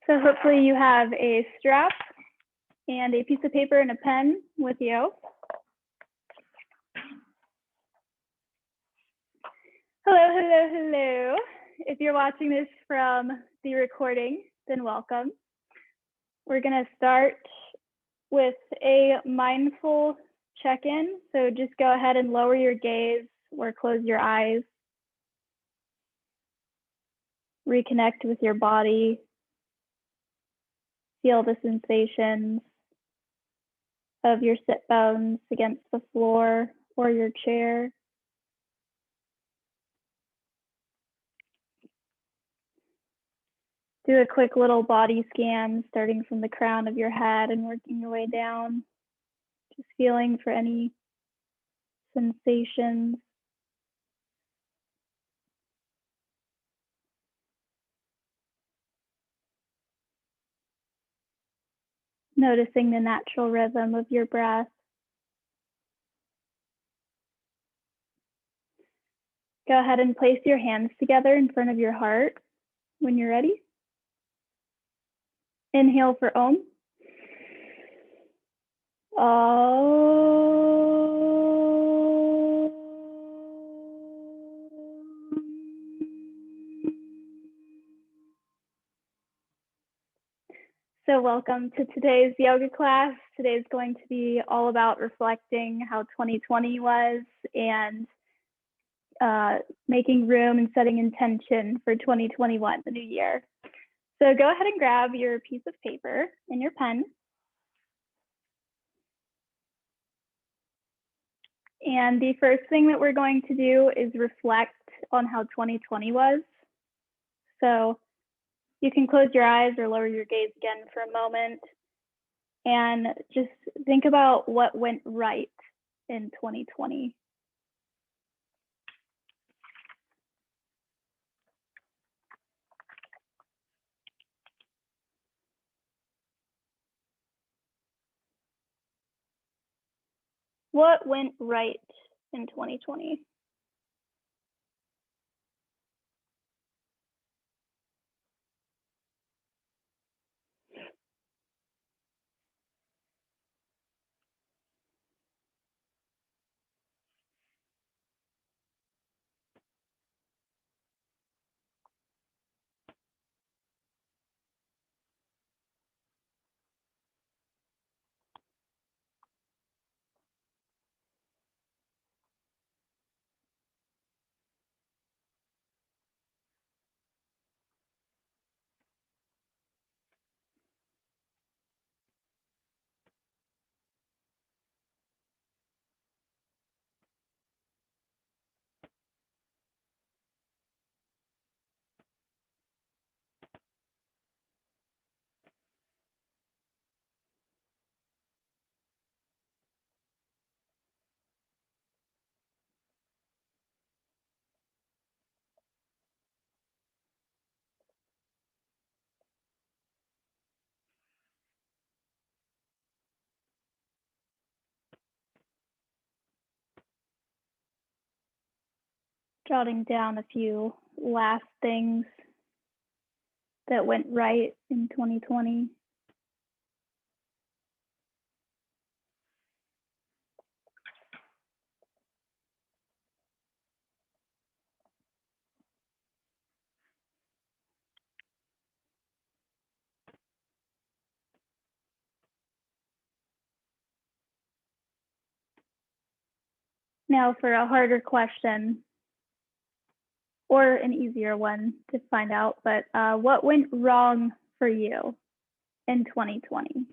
So hopefully you have a strap and a piece of paper and a pen with you. Hello, hello, hello. If you're watching this from the recording, then welcome. We're gonna start with a mindful check-in. So just go ahead and lower your gaze or close your eyes. Reconnect with your body. Feel the sensations of your sit bones against the floor or your chair. Do a quick little body scan, starting from the crown of your head and working your way down. Just feeling for any sensations. Noticing the natural rhythm of your breath. Go ahead and place your hands together in front of your heart when you're ready. Inhale for Om. So welcome to today's yoga class. Today's going to be all about reflecting how 2020 was and making room and setting intention for 2021, the new year. So go ahead and grab your piece of paper and your pen. And the first thing that we're going to do is reflect on how 2020 was. So you can close your eyes or lower your gaze again for a moment and just think about what went right in 2020. What went right in 2020? Jotting down a few last things that went right in 2020. Now for a harder question, or an easier one to find out, but what went wrong for you in 2020?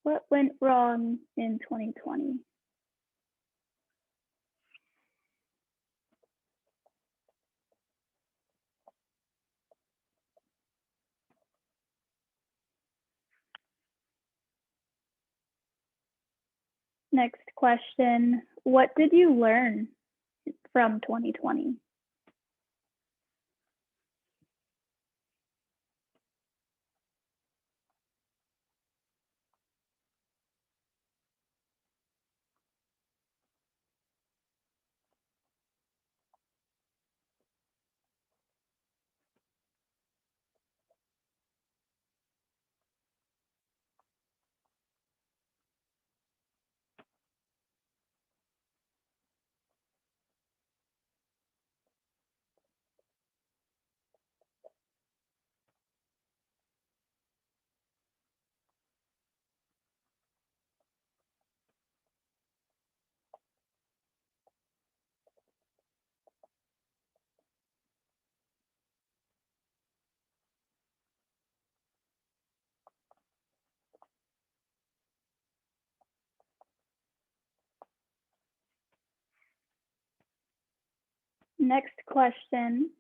What went wrong in 2020? Next question, what did you learn from 2020? Next question,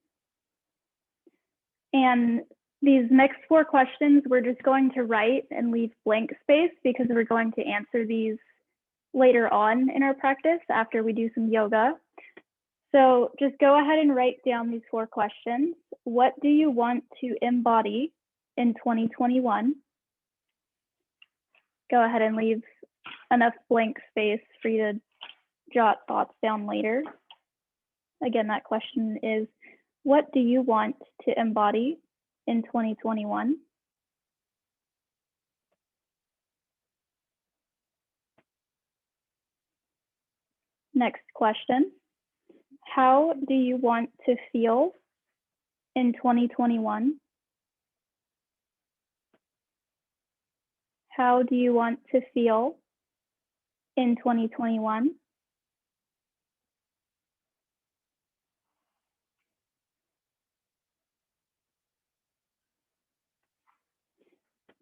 and these next 4 questions we're just going to write and leave blank space because we're going to answer these later on in our practice after we do some yoga. So just go ahead and write down these 4 questions. What do you want to embody in 2021? Go ahead and leave enough blank space for you to jot thoughts down later. Again, that question is, what do you want to embody in 2021? Next question, how do you want to feel in 2021? How do you want to feel in 2021?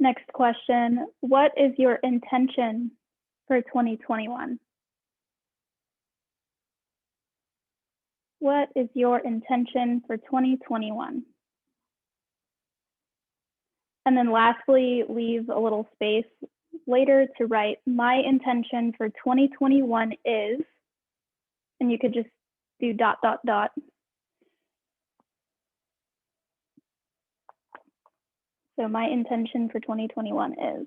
Next question, what is your intention for 2021? What is your intention for 2021? And then lastly, leave a little space later to write, my intention for 2021 is, and you could just do ... So my intention for 2021 is.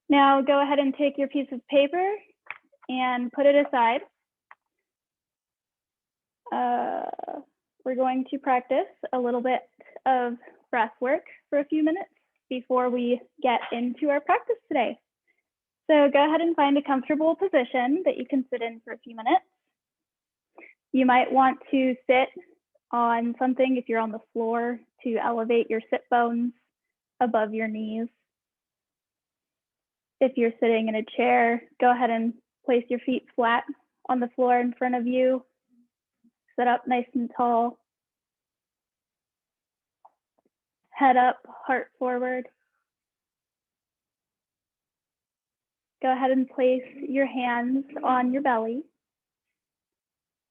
Now go ahead and take your piece of paper and put it aside. We're going to practice a little bit of breath work for a few minutes before we get into our practice today. So go ahead and find a comfortable position that you can sit in for a few minutes. You might want to sit on something if you're on the floor to elevate your sit bones above your knees. If you're sitting in a chair, go ahead and place your feet flat on the floor in front of you. Sit up nice and tall. Head up, heart forward. Go ahead and place your hands on your belly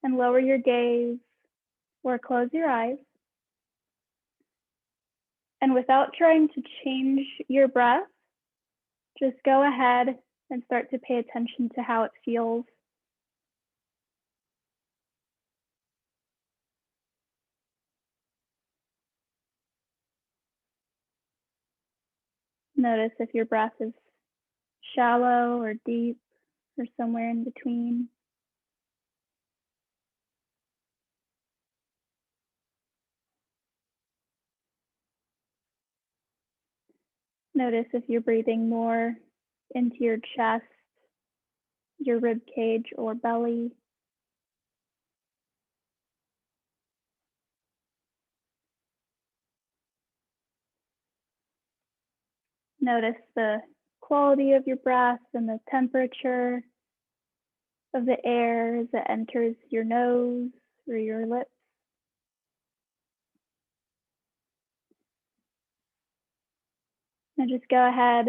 and lower your gaze or close your eyes. And without trying to change your breath, just go ahead and start to pay attention to how it feels. Notice if your breath is shallow or deep or somewhere in between. Notice if you're breathing more into your chest, your rib cage, or belly. Notice the quality of your breath and the temperature of the air as it enters your nose or your lips. Now just go ahead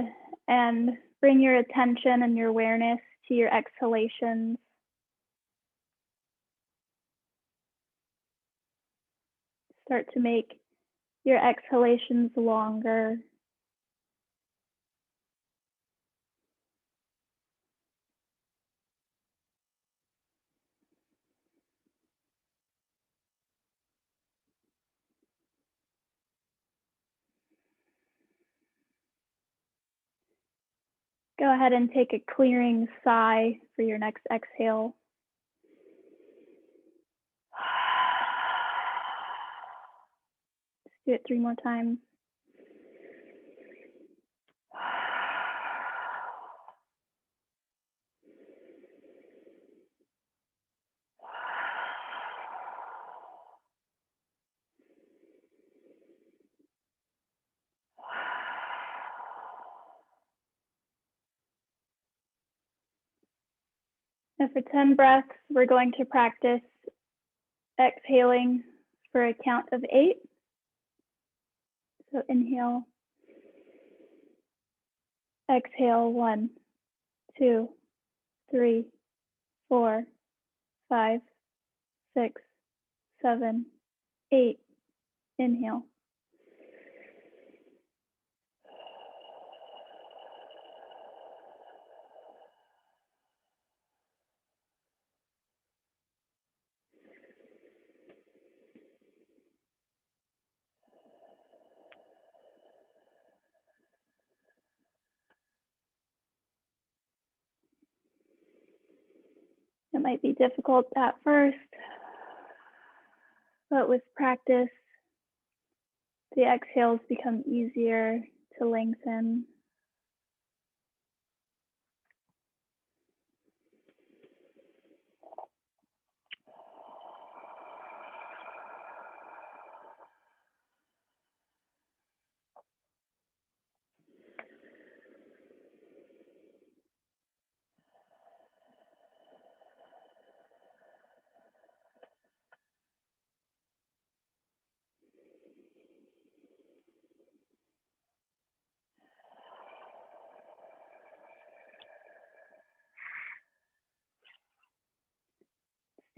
and bring your attention and your awareness to your exhalations. Start to make your exhalations longer. Go ahead and take a clearing sigh for your next exhale. Let's do it 3 more times. Now for 10 breaths, we're going to practice exhaling for a count of 8. So inhale, exhale, 1, 2, 3, 4, 5, 6, 7, 8. Inhale. It might be difficult at first, but with practice, the exhales become easier to lengthen.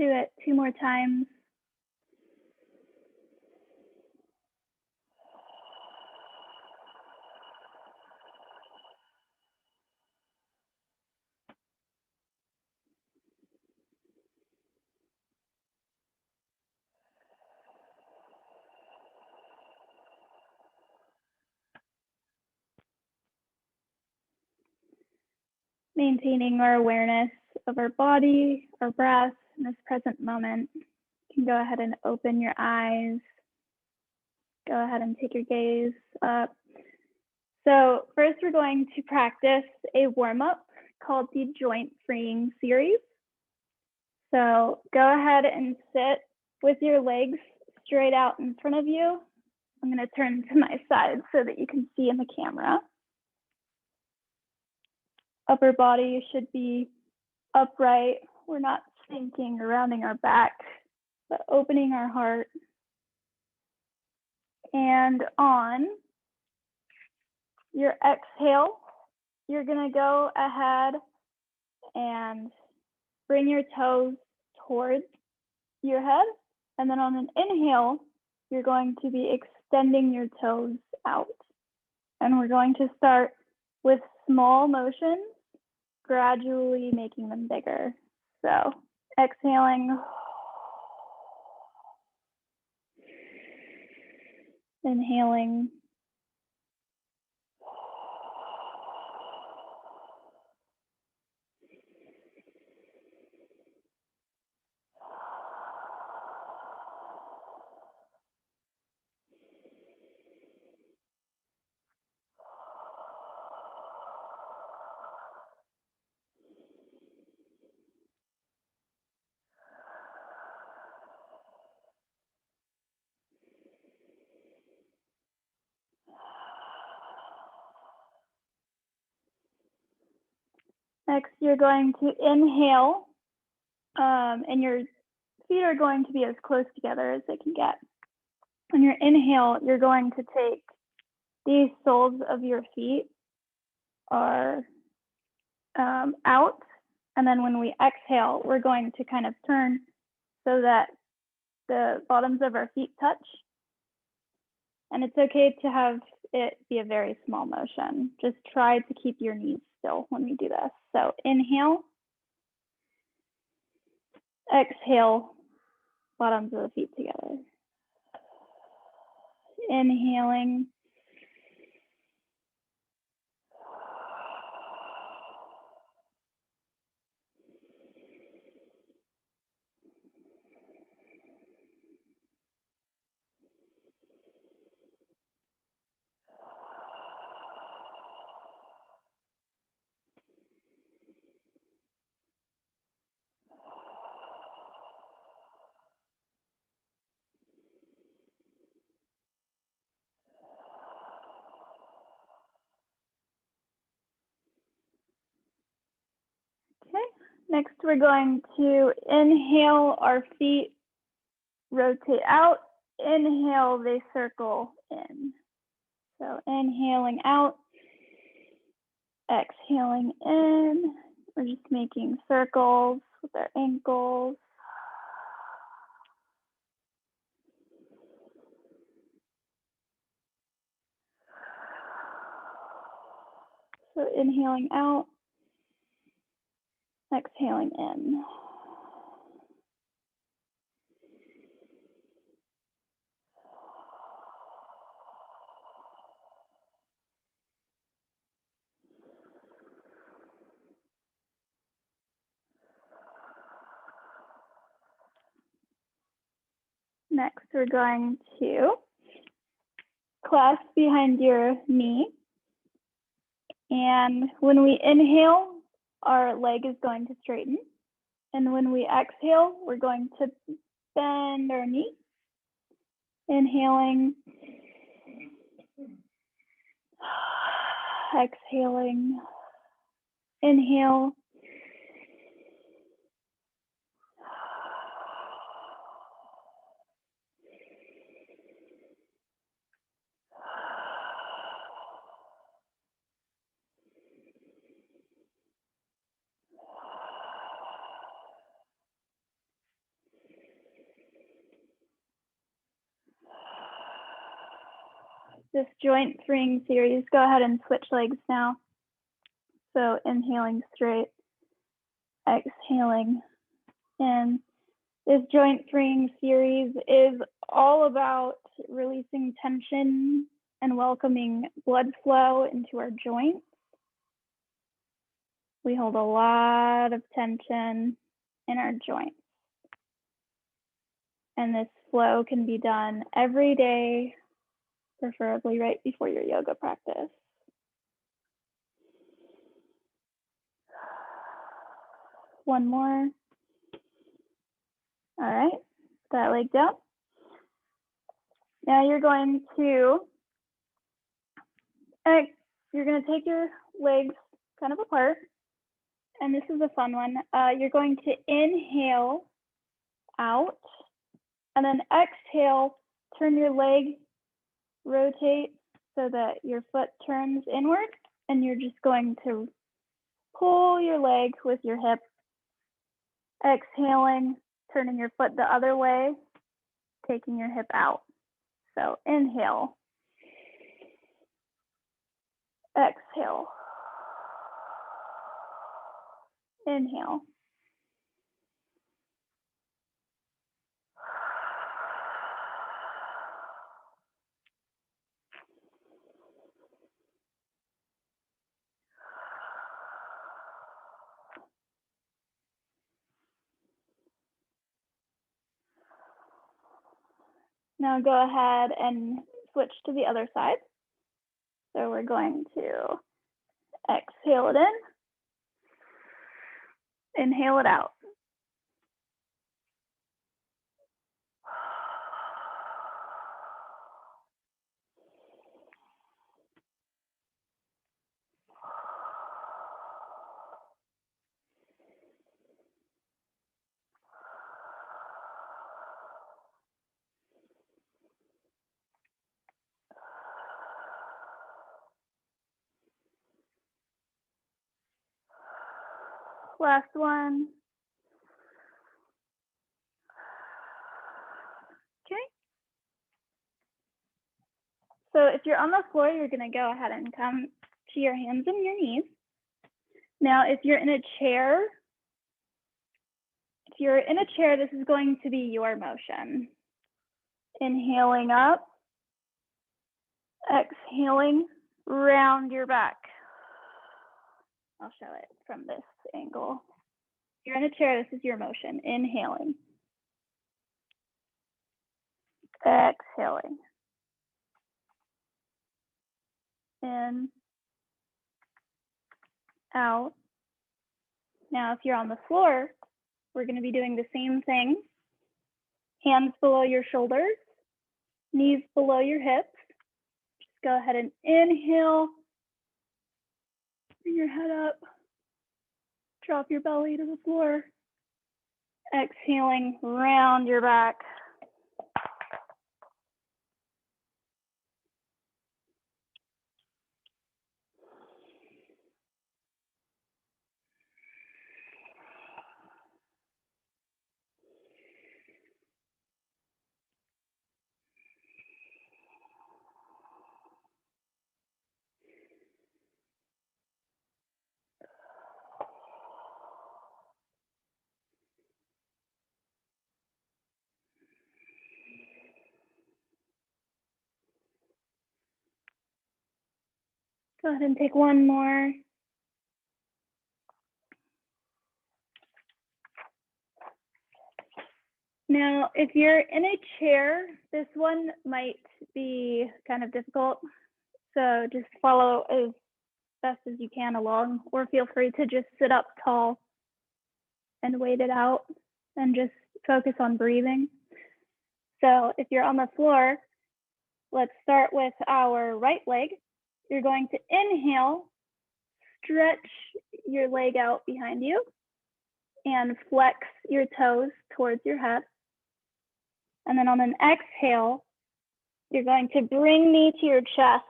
Do it 2 more times. Maintaining our awareness of our body, our breath in this present moment. You can go ahead and open your eyes. Go ahead and take your gaze up. So first we're going to practice a warm-up called the joint freeing series. So go ahead and sit with your legs straight out in front of you. I'm going to turn to my side so that you can see in the camera. Upper body should be upright. We're not sinking or rounding our back, but opening our heart. And on your exhale, you're going to go ahead and bring your toes towards your head. And then on an inhale, you're going to be extending your toes out. And we're going to start with small motions, gradually making them bigger. So exhaling, inhaling, next, you're going to inhale, and your feet are going to be as close together as they can get. On your inhale, you're going to take the soles of your feet are out. And then when we exhale, we're going to kind of turn so that the bottoms of our feet touch. And it's okay to have it be a very small motion. Just try to keep your knees still when we do this. So inhale, exhale, bottoms of the feet together. Inhaling. Okay, next we're going to inhale, our feet rotate out. Inhale, they circle in. So inhaling out, exhaling in. We're just making circles with our ankles. So inhaling out, exhaling in. Next, we're going to clasp behind your knee. And when we inhale, our leg is going to straighten. And when we exhale, we're going to bend our knee. Inhaling. Exhaling. Inhale. This joint freeing series, go ahead and switch legs now. So inhaling straight, exhaling in. This joint freeing series is all about releasing tension and welcoming blood flow into our joints. We hold a lot of tension in our joints. And this flow can be done every day, preferably right before your yoga practice. One more. All right, that leg down. Now you're going to take your legs kind of apart, and this is a fun one. You're going to inhale out, and then exhale, turn your leg, rotate so that your foot turns inward, and you're just going to pull your leg with your hip. Exhaling, turning your foot the other way, taking your hip out. So inhale, exhale, inhale. Now go ahead and switch to the other side. So we're going to exhale it in, inhale it out. Last one. Okay. So if you're on the floor, you're going to go ahead and come to your hands and your knees. Now, if you're in a chair, this is going to be your motion. Inhaling up, exhaling, round your back. I'll show it from this angle. If you're in a chair, this is your motion. Inhaling, exhaling, in, out. Now, if you're on the floor, we're going to be doing the same thing. Hands below your shoulders, knees below your hips. Just go ahead and inhale. Bring your head up. Drop your belly to the floor. Exhaling, round your back. Go ahead and take one more. Now, if you're in a chair, this one might be kind of difficult. So just follow as best as you can along, or feel free to just sit up tall and wait it out and just focus on breathing. So if you're on the floor, let's start with our right leg. You're going to inhale, stretch your leg out behind you, and flex your toes towards your head. And then on an exhale, you're going to bring knee to your chest.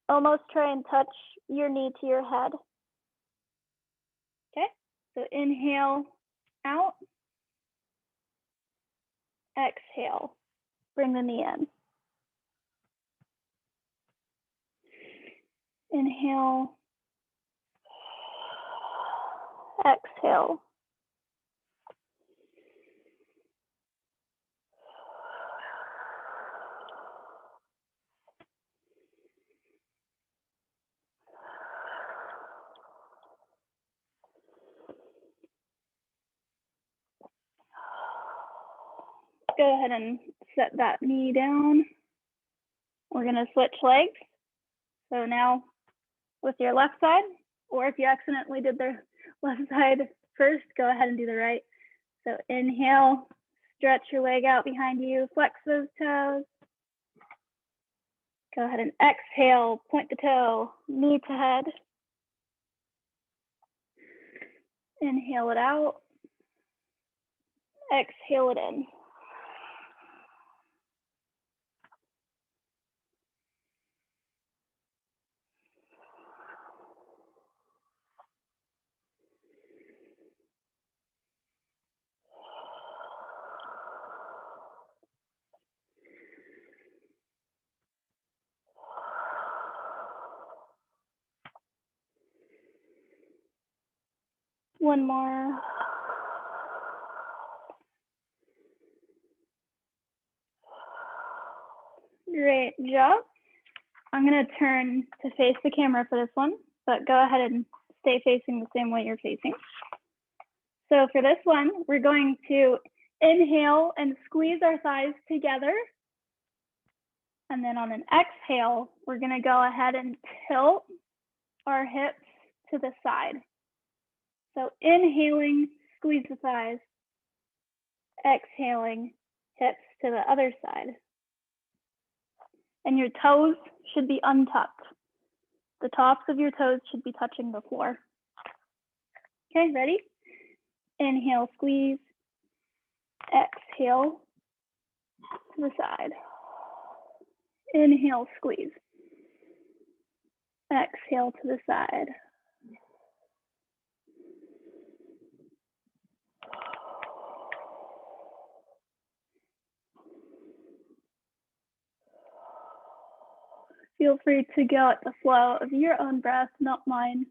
Almost try and touch your knee to your head. Okay, so inhale out. Exhale, bring the knee in. Inhale, exhale. Go ahead and set that knee down. We're going to switch legs. So now with your left side, or if you accidentally did the left side first, go ahead and do the right. So inhale, stretch your leg out behind you, flex those toes. Go ahead and exhale, point the toe, knee to head. Inhale it out. Exhale it in. One more. Great job. I'm going to turn to face the camera for this one, but go ahead and stay facing the same way you're facing. So for this one, we're going to inhale and squeeze our thighs together. And then on an exhale, we're going to go ahead and tilt our hips to the side. So inhaling, squeeze the thighs. Exhaling, hips to the other side. And your toes should be untucked. The tops of your toes should be touching the floor. Okay, ready? Inhale, squeeze. Exhale to the side. Inhale, squeeze. Exhale to the side. Feel free to go at the flow of your own breath, not mine.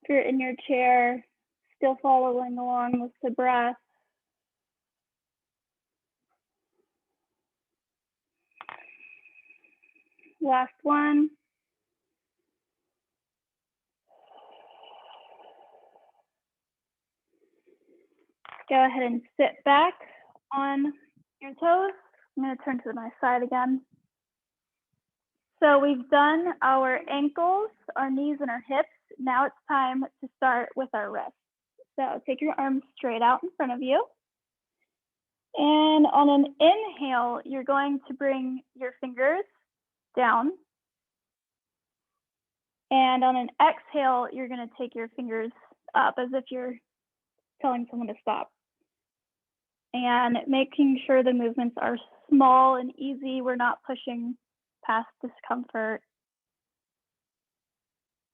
If you're in your chair, still following along with the breath. Last one. Go ahead and sit back on your toes. I'm going to turn to my side again. So we've done our ankles, our knees, and our hips. Now it's time to start with our wrists. So take your arms straight out in front of you. And on an inhale, you're going to bring your fingers down. And on an exhale, you're going to take your fingers up as if you're telling someone to stop. And making sure the movements are small and easy. We're not pushing past discomfort.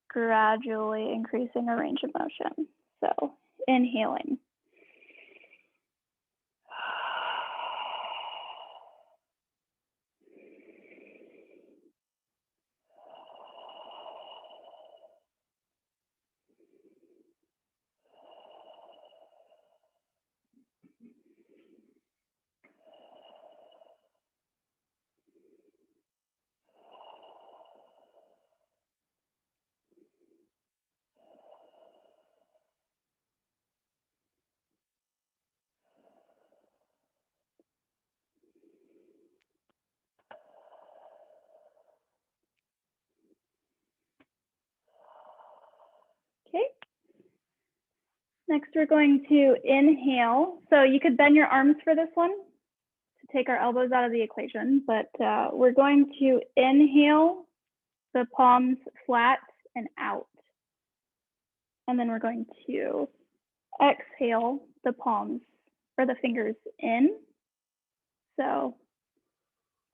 Gradually increasing our range of motion. So inhaling. Okay. Next, we're going to inhale. So you could bend your arms for this one to take our elbows out of the equation, but we're going to inhale the palms flat and out. And then we're going to exhale the palms or the fingers in. So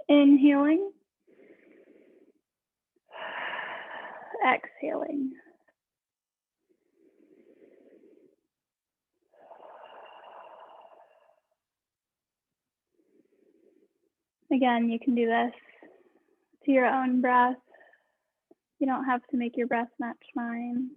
inhaling, exhaling. Again, you can do this to your own breath. You don't have to make your breath match mine.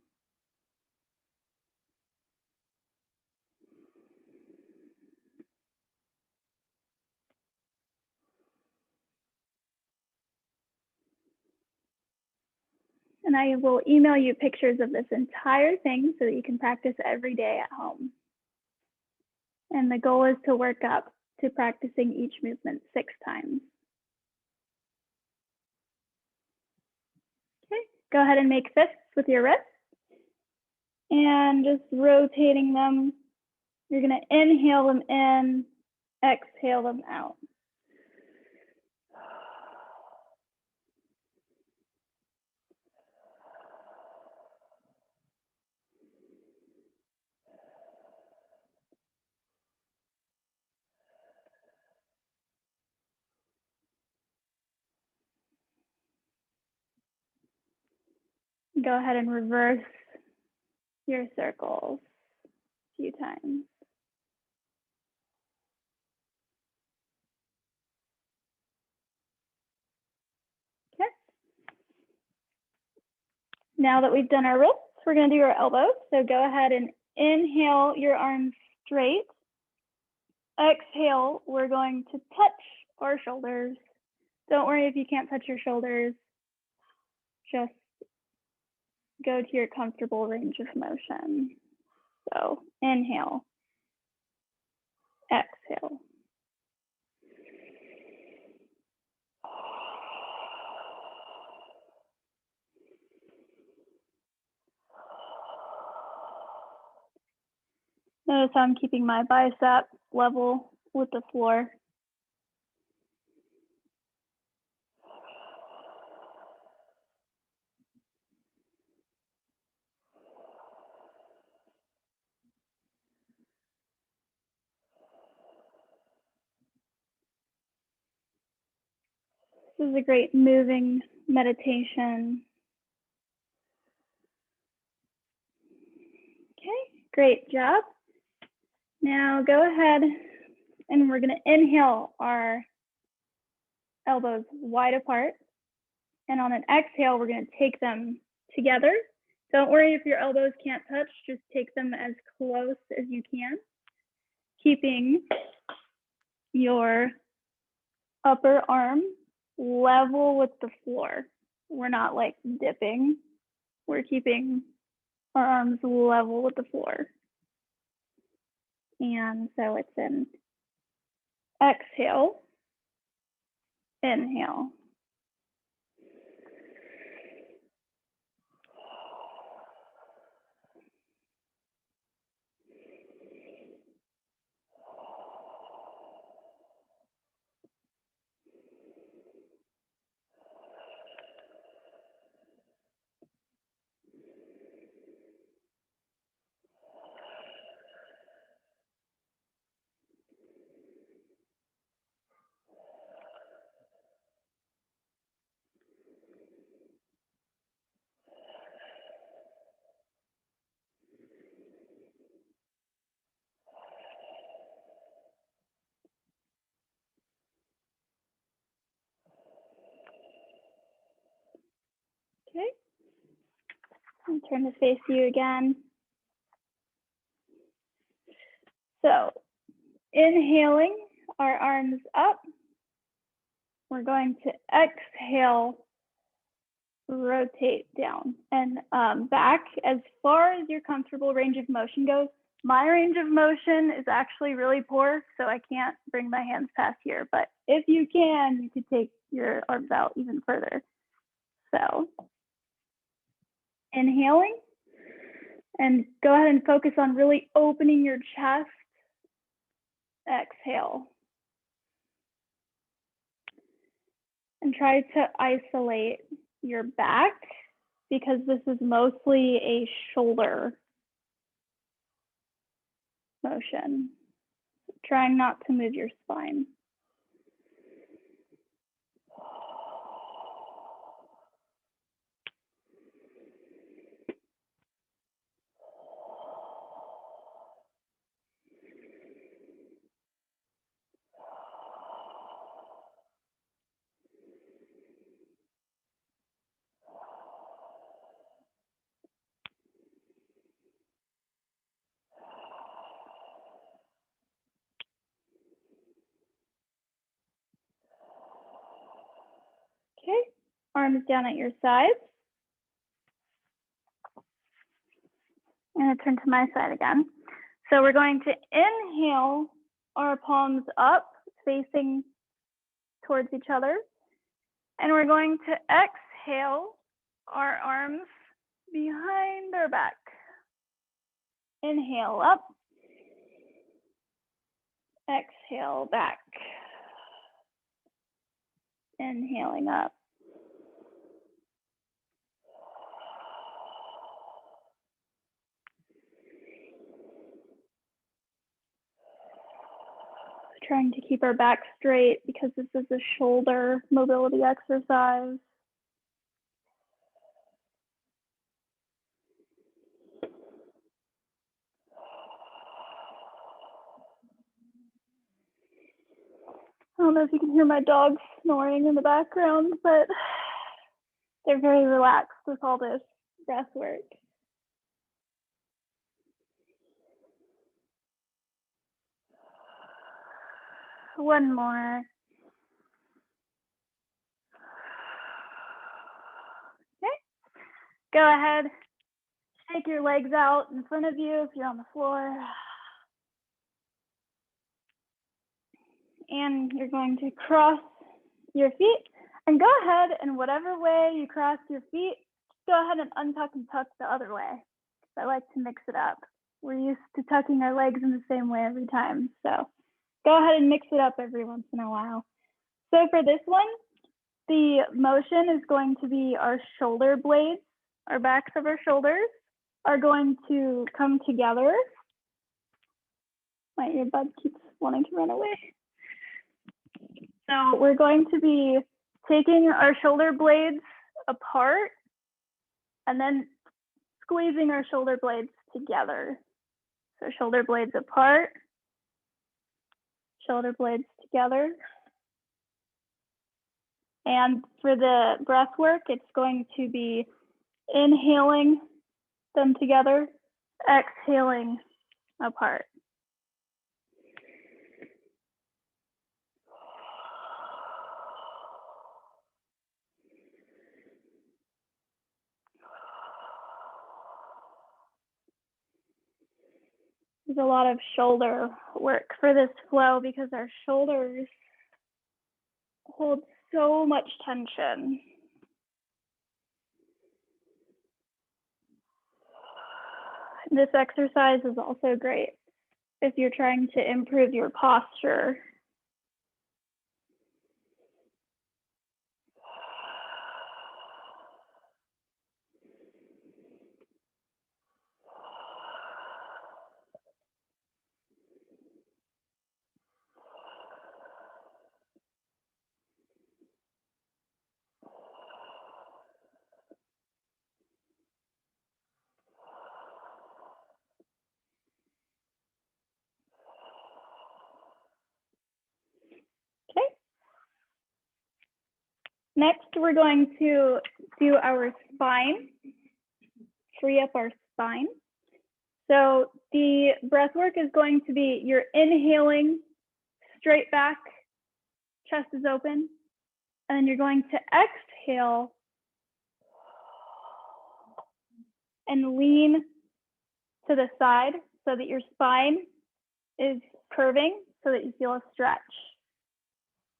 And I will email you pictures of this entire thing so that you can practice every day at home. And the goal is to work up to practicing each movement 6 times. Okay, go ahead and make fists with your wrists. And just rotating them. You're going to inhale them in, exhale them out. Go ahead and reverse your circles a few times. Okay. Now that we've done our wrists, we're going to do our elbows. So go ahead and inhale your arms straight. Exhale, we're going to touch our shoulders. Don't worry if you can't touch your shoulders. Just go to your comfortable range of motion. So inhale, exhale. Notice how I'm keeping my bicep level with the floor. This is a great moving meditation. Okay, great job. Now go ahead and we're going to inhale our elbows wide apart. And on an exhale, we're going to take them together. Don't worry if your elbows can't touch, just take them as close as you can, keeping your upper arm level with the floor. We're not like dipping. We're keeping our arms level with the floor. And so it's an exhale, inhale. Okay, and turn to face you again. So inhaling our arms up, we're going to exhale, rotate down and back as far as your comfortable range of motion goes. My range of motion is actually really poor, so I can't bring my hands past here, but if you can, you could take your arms out even further. So inhaling, and go ahead and focus on really opening your chest. Exhale. And try to isolate your back because this is mostly a shoulder motion. Trying not to move your spine. Okay, arms down at your sides. I'm going to turn to my side again. So we're going to inhale our palms up, facing towards each other. And we're going to exhale our arms behind our back. Inhale up. Exhale back. Inhaling up. Trying to keep our back straight because this is a shoulder mobility exercise. I don't know if you can hear my dogs snoring in the background, but they're very relaxed with all this breath work. One more. Okay. Go ahead. Take your legs out in front of you if you're on the floor. And you're going to cross your feet. And go ahead and whatever way you cross your feet, go ahead and untuck and tuck the other way. I like to mix it up. We're used to tucking our legs in the same way every time. So go ahead and mix it up every once in a while. So for this one, the motion is going to be our shoulder blades, our backs of our shoulders are going to come together. My earbud keeps wanting to run away. So we're going to be taking our shoulder blades apart and then squeezing our shoulder blades together. So shoulder blades apart, shoulder blades together. And for the breath work, it's going to be inhaling them together, exhaling apart. There's a lot of shoulder work for this flow because our shoulders hold so much tension. This exercise is also great if you're trying to improve your posture. Okay. Next, we're going to do our spine, free up our spine. So the breath work is going to be you're inhaling straight back, chest is open, and then you're going to exhale and lean to the side so that your spine is curving so that you feel a stretch.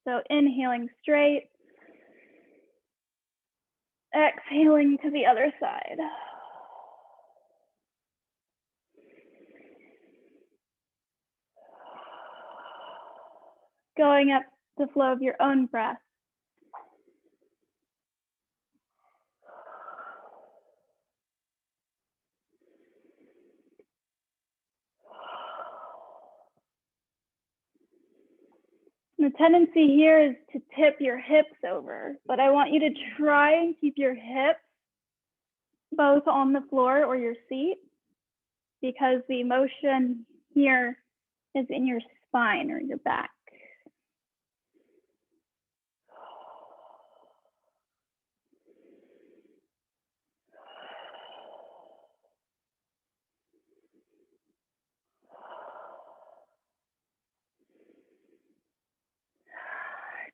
So inhaling straight, exhaling to the other side. Going up the flow of your own breath. The tendency here is to tip your hips over, but I want you to try and keep your hips both on the floor or your seat because the motion here is in your spine or your back.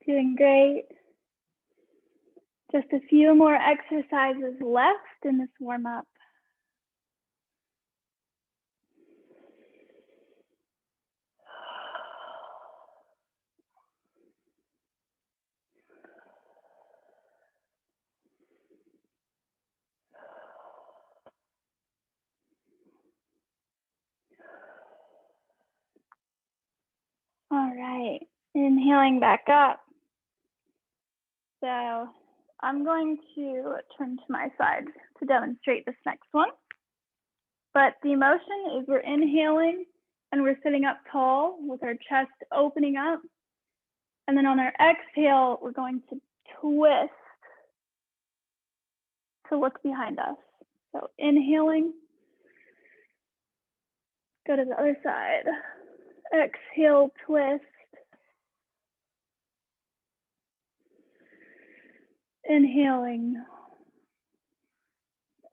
Doing great. Just a few more exercises left in this warm-up. All right, inhaling back up. So I'm going to turn to my side to demonstrate this next one. But the motion is we're inhaling and we're sitting up tall with our chest opening up. And then on our exhale, we're going to twist to look behind us. So inhaling, go to the other side. Exhale, twist. Inhaling,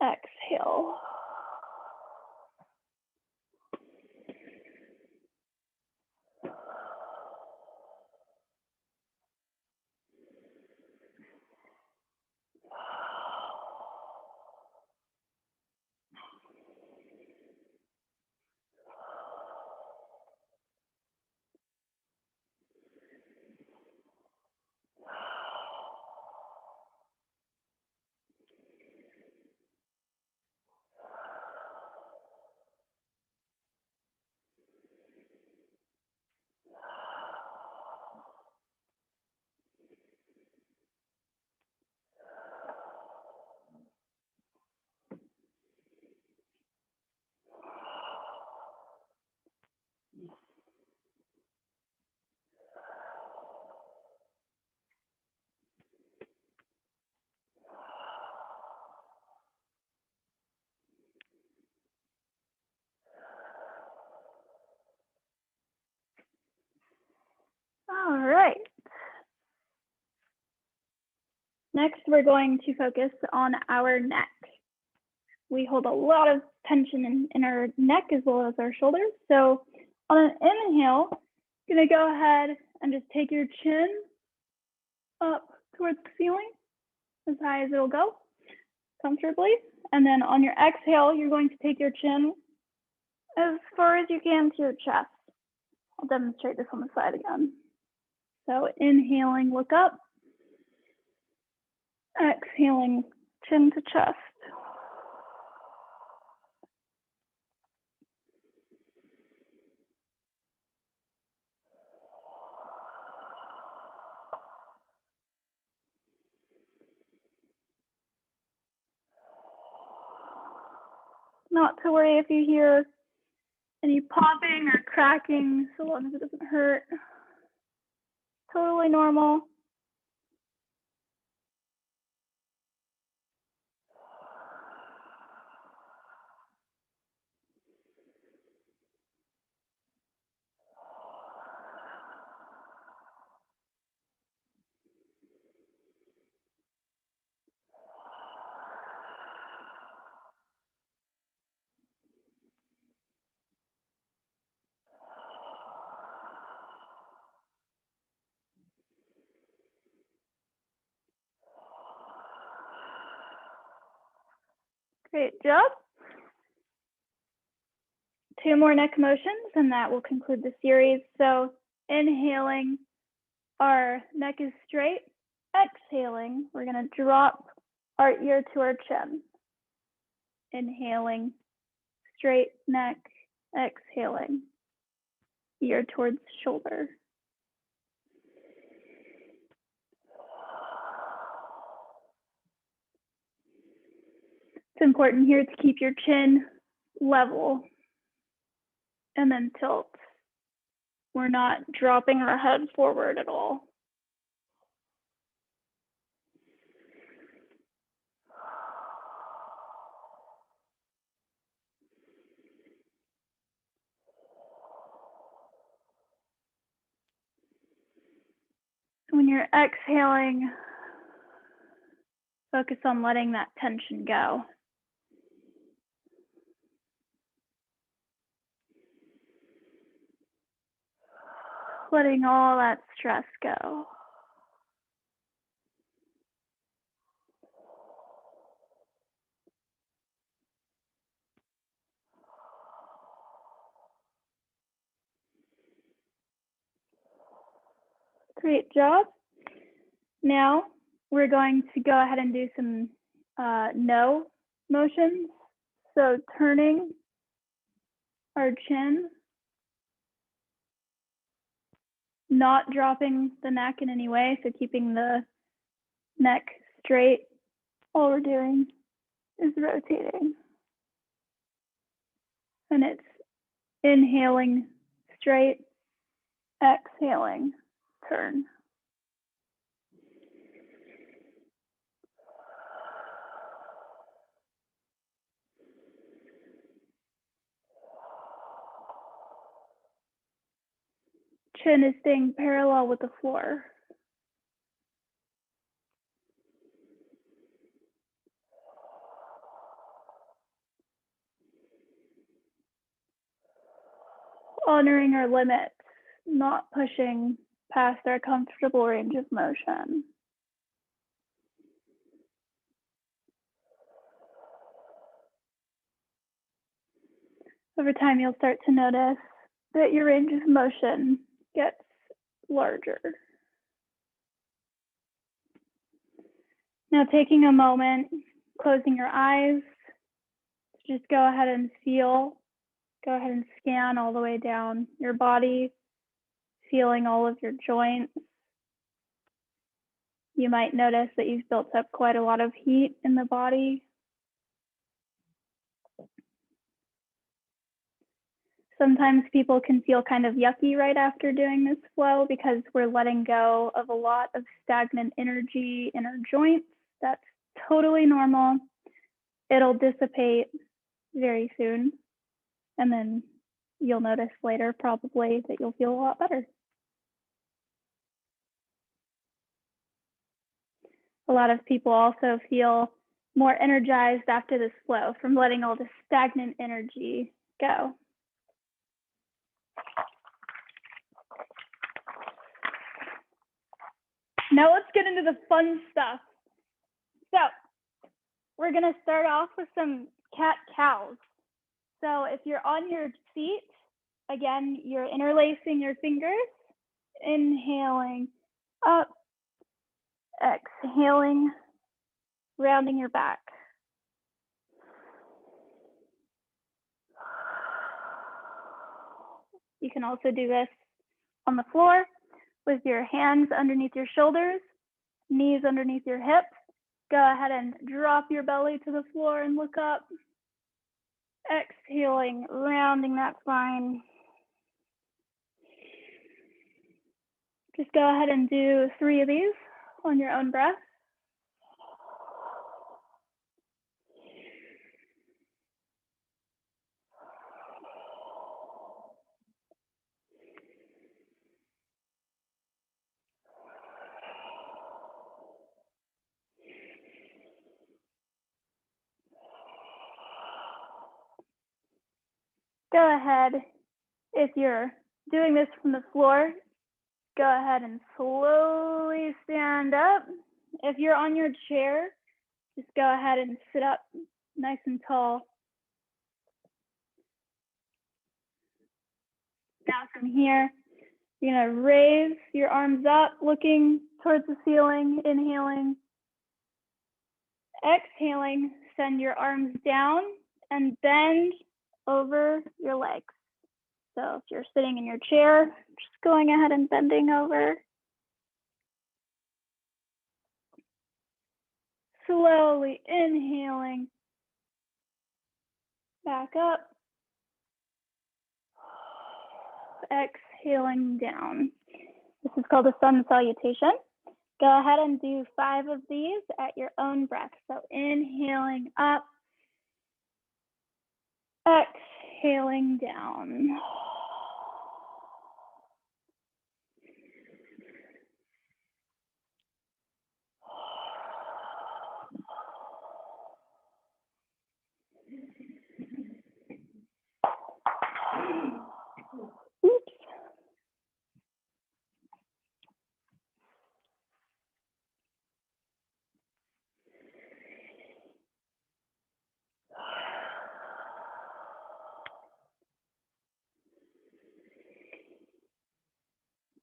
exhale. Next, we're going to focus on our neck. We hold a lot of tension in our neck as well as our shoulders. So on an inhale, you're gonna go ahead and just take your chin up towards the ceiling, as high as it'll go, comfortably. And then on your exhale, you're going to take your chin as far as you can to your chest. I'll demonstrate this on the side again. So inhaling, look up. Exhaling, chin to chest. Not to worry if you hear any popping or cracking, so long as it doesn't hurt. Totally normal. Great job. 2 more neck motions, and that will conclude the series. So inhaling, our neck is straight. Exhaling, we're gonna drop our ear to our chin. Inhaling, straight neck. Exhaling, ear towards shoulder. It's important here to keep your chin level and then tilt. We're not dropping our head forward at all. When you're exhaling, focus on letting that tension go. Letting all that stress go. Great job. Now we're going to go ahead and do some no motions. So turning our chin, not dropping the neck in any way, so keeping the neck straight. All we're doing is rotating. And it's inhaling straight, exhaling, turn. Chin is staying parallel with the floor. Honoring our limits, not pushing past our comfortable range of motion. Over time, you'll start to notice that your range of motion gets larger. Now, taking a moment, closing your eyes, just go ahead and feel, go ahead and scan all the way down your body, feeling all of your joints. You might notice that you've built up quite a lot of heat in the body. Sometimes people can feel kind of yucky right after doing this flow because we're letting go of a lot of stagnant energy in our joints. That's totally normal. It'll dissipate very soon. And then you'll notice later probably that you'll feel a lot better. A lot of people also feel more energized after this flow from letting all the stagnant energy go. Now let's get into the fun stuff. So we're gonna start off with some cat-cows. So if you're on your feet, again, you're interlacing your fingers, inhaling up, exhaling, rounding your back. You can also do this on the floor with your hands underneath your shoulders, knees underneath your hips. Go ahead and drop your belly to the floor and look up. Exhaling, rounding that spine. Just go ahead and do 3 of these on your own breath. Go ahead, if you're doing this from the floor, go ahead and slowly stand up. If you're on your chair, just go ahead and sit up nice and tall. Now from here, you're gonna raise your arms up, looking towards the ceiling, inhaling. Exhaling, send your arms down and bend over your legs. So if you're sitting in your chair, just going ahead and bending over. Slowly inhaling, back up, exhaling down. This is called a sun salutation. Go ahead and do 5 of these at your own breath. So inhaling up, exhaling down. Oops.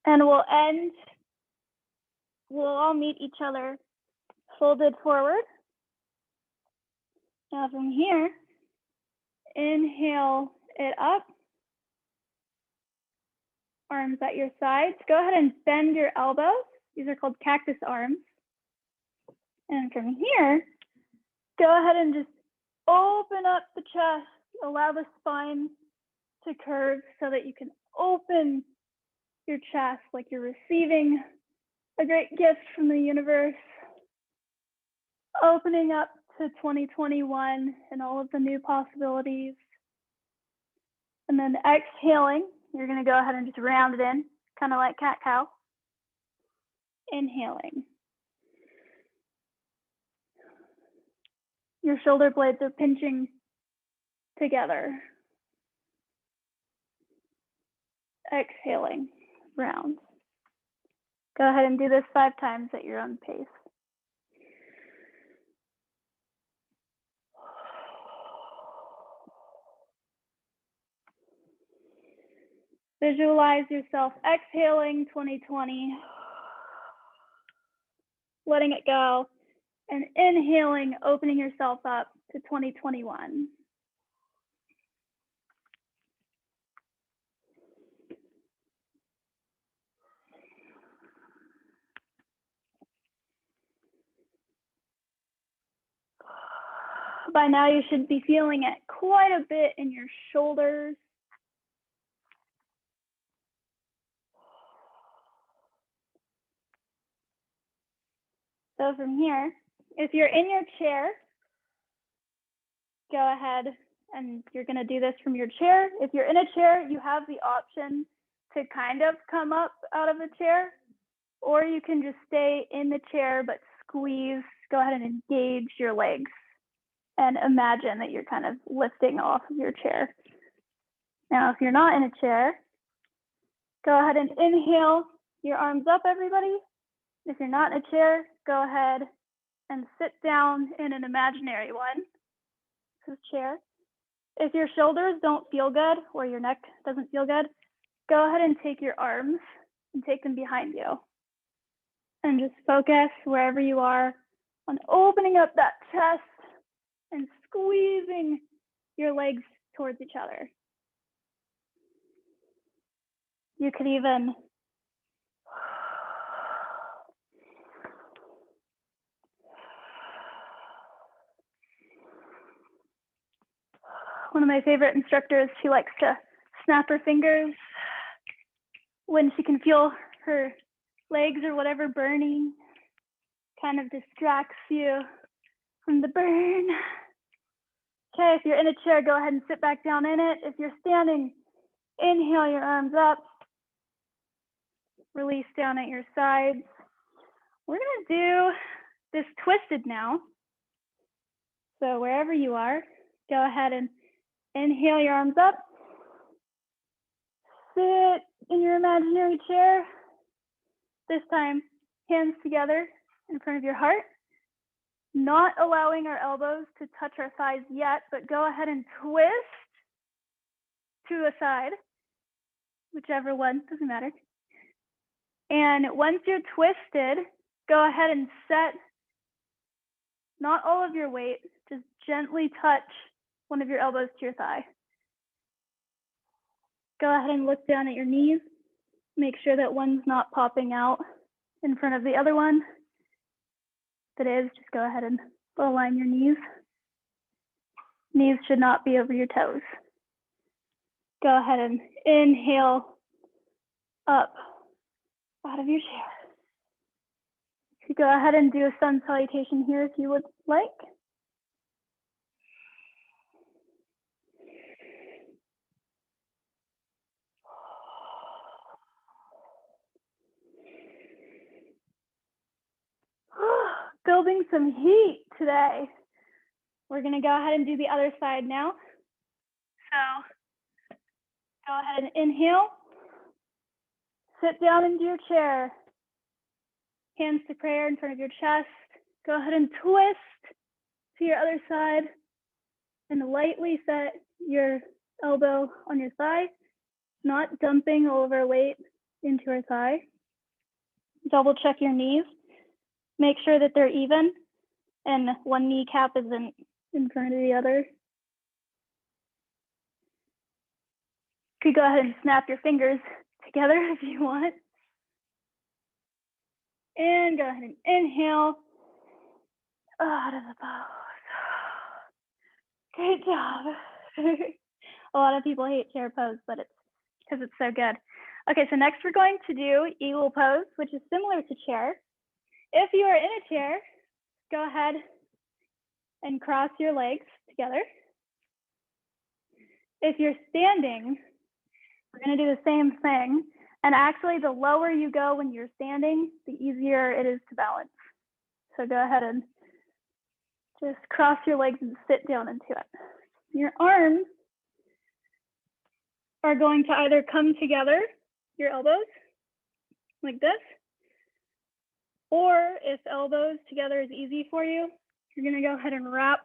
And we'll all meet each other folded forward. Now from here, inhale it up, arms at your sides. Go ahead and bend your elbows. These are called cactus arms. And from here, go ahead and just open up the chest. Allow the spine to curve so that you can open your chest like you're receiving a great gift from the universe. Opening up to 2021 and all of the new possibilities. And then exhaling, you're gonna go ahead and just round it in, kind of like cat-cow. Inhaling. Your shoulder blades are pinching together. Exhaling, round. Go ahead and do this 5 times at your own pace. Visualize yourself exhaling 2020, letting it go, and inhaling, opening yourself up to 2021. By now, you should be feeling it quite a bit in your shoulders. So from here, if you're in your chair, go ahead and you're gonna do this from your chair. If you're in a chair, you have the option to kind of come up out of the chair, or you can just stay in the chair but squeeze. Go ahead and engage your legs and imagine that you're kind of lifting off of your chair. Now, if you're not in a chair, go ahead and inhale your arms up, everybody. If you're not in a chair, go ahead and sit down in an imaginary one. This chair. If your shoulders don't feel good or your neck doesn't feel good, go ahead and take your arms and take them behind you. And just focus wherever you are on opening up that chest and squeezing your legs towards each other. You could even one of my favorite instructors, she likes to snap her fingers when she can feel her legs or whatever burning. Kind of distracts you from the burn. Okay, if you're in a chair, go ahead and sit back down in it. If you're standing, inhale your arms up. Release down at your sides. We're gonna do this twisted now. So wherever you are, go ahead and inhale your arms up. Sit in your imaginary chair. This time, hands together in front of your heart. Not allowing our elbows to touch our thighs yet, but go ahead and twist to a side, whichever one, doesn't matter. And once you're twisted, go ahead and set, not all of your weight, just gently touch one of your elbows to your thigh. Go ahead and look down at your knees. Make sure that one's not popping out in front of the other one. If it is, just go ahead and align your knees. Knees should not be over your toes. Go ahead and inhale up out of your chair. You go ahead and do a sun salutation here if you would like. Building some heat today. We're gonna go ahead and do the other side now. So go ahead and inhale. Sit down into your chair. Hands to prayer in front of your chest. Go ahead and twist to your other side and lightly set your elbow on your thigh, not dumping all of our weight into our thigh. Double check your knees. Make sure that they're even and one kneecap isn't in front of the other. You could go ahead and snap your fingers together if you want. And go ahead and inhale out of the pose. Great job. A lot of people hate chair pose, but it's because it's so good. Okay, so next we're going to do eagle pose, which is similar to chair. If you are in a chair, go ahead and cross your legs together. If you're standing, we're going to do the same thing. And actually, the lower you go when you're standing, the easier it is to balance. So go ahead and just cross your legs and sit down into it. Your arms are going to either come together, your elbows, like this, or if elbows together is easy for you, you're going to go ahead and wrap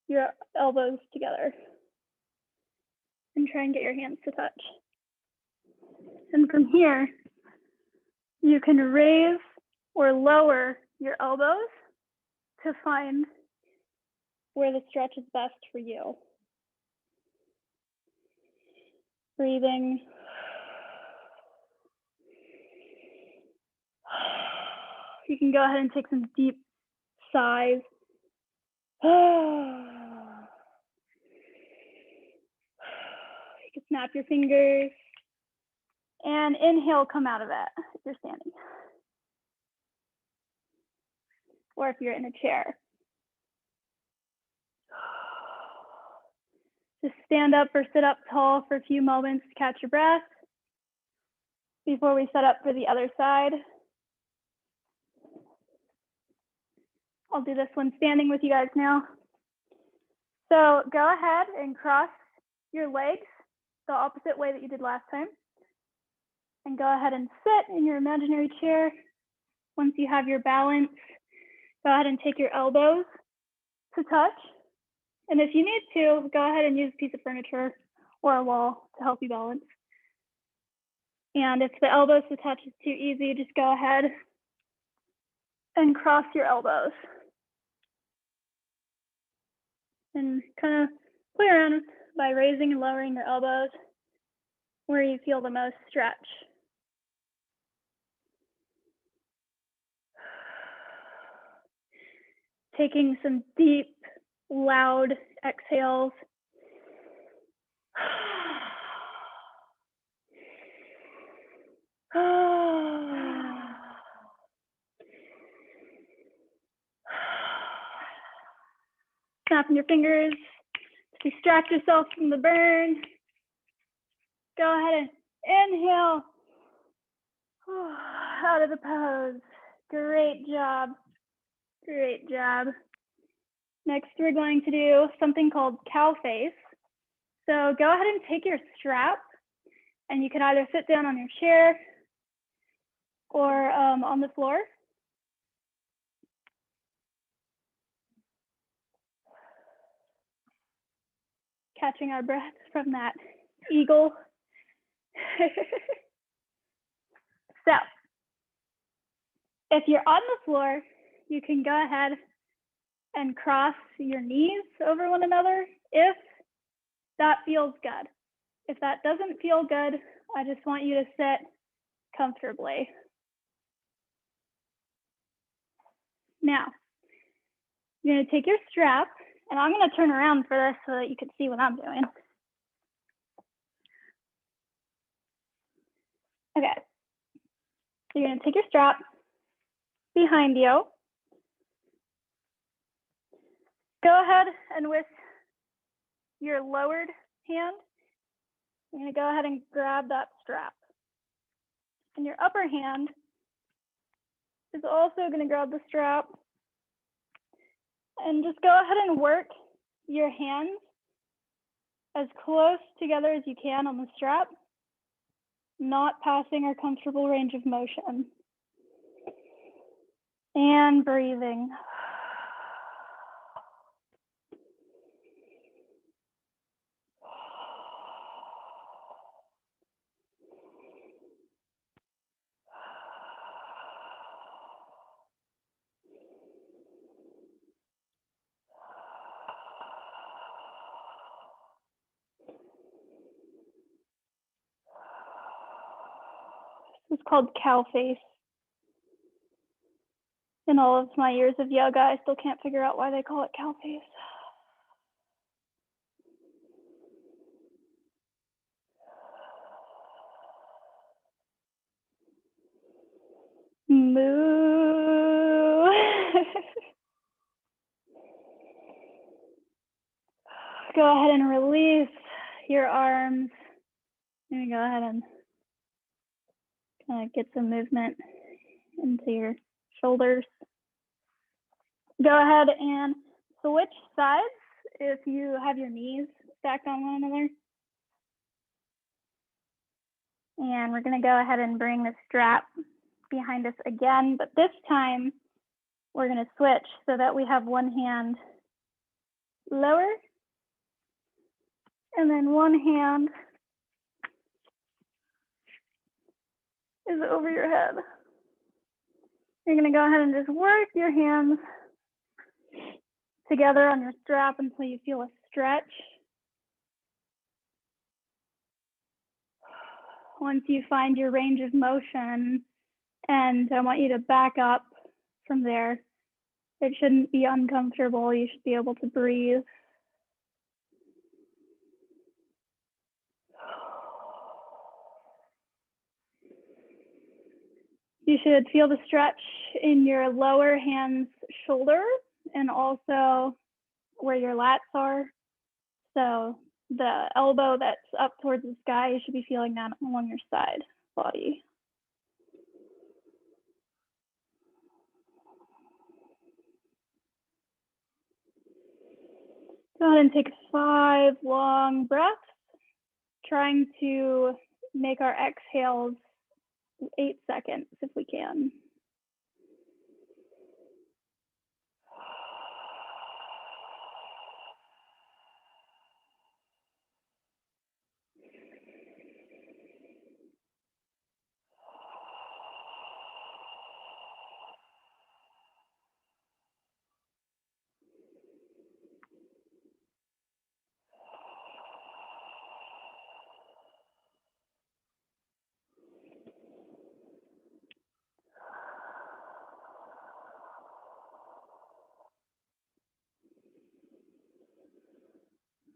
your elbows together and try and get your hands to touch. And from here, you can raise or lower your elbows to find where the stretch is best for you. Breathing. You can go ahead and take some deep sighs. You can snap your fingers and inhale, come out of it if you're standing. Or if you're in a chair. Just stand up or sit up tall for a few moments to catch your breath before we set up for the other side. I'll do this one standing with you guys now. So go ahead and cross your legs the opposite way that you did last time. And go ahead and sit in your imaginary chair. Once you have your balance, go ahead and take your elbows to touch. And if you need to, go ahead and use a piece of furniture or a wall to help you balance. And if the elbows to touch is too easy, just go ahead and cross your elbows. And kind of play around by raising and lowering your elbows where you feel the most stretch. Taking some deep, loud exhales. Snapping your fingers to distract yourself from the burn. Go ahead and inhale out of the pose. Great job. Great job. Next, we're going to do something called cow face. So go ahead and take your strap, and you can either sit down on your chair or on the floor. Catching our breath from that eagle. So, if you're on the floor, you can go ahead and cross your knees over one another if that feels good. If that doesn't feel good, I just want you to sit comfortably. Now, you're going to take your strap, and I'm going to turn around for this so that you can see what I'm doing. Okay. So you're going to take your strap behind you. Go ahead and with your lowered hand, you're going to go ahead and grab that strap. And your upper hand is also going to grab the strap. And just go ahead and work your hands as close together as you can on the strap, not passing our comfortable range of motion. And breathing. This is called cow face. In all of my years of yoga, I still can't figure out why they call it cow face. Moo. Go ahead and release your arms. Let me go ahead and kind of get some movement into your shoulders. Go ahead and switch sides if you have your knees stacked on one another. And we're going to go ahead and bring the strap behind us again, but this time we're going to switch so that we have one hand lower and then one hand is over your head. You're going to go ahead and just work your hands together on your strap until you feel a stretch. Once you find your range of motion, and I want you to back up from there. It shouldn't be uncomfortable. You should be able to breathe. You should feel the stretch in your lower hand's shoulder and also where your lats are. So the elbow that's up towards the sky, you should be feeling that along your side body. Go ahead and take 5 long breaths, trying to make our exhales 8 seconds if we can.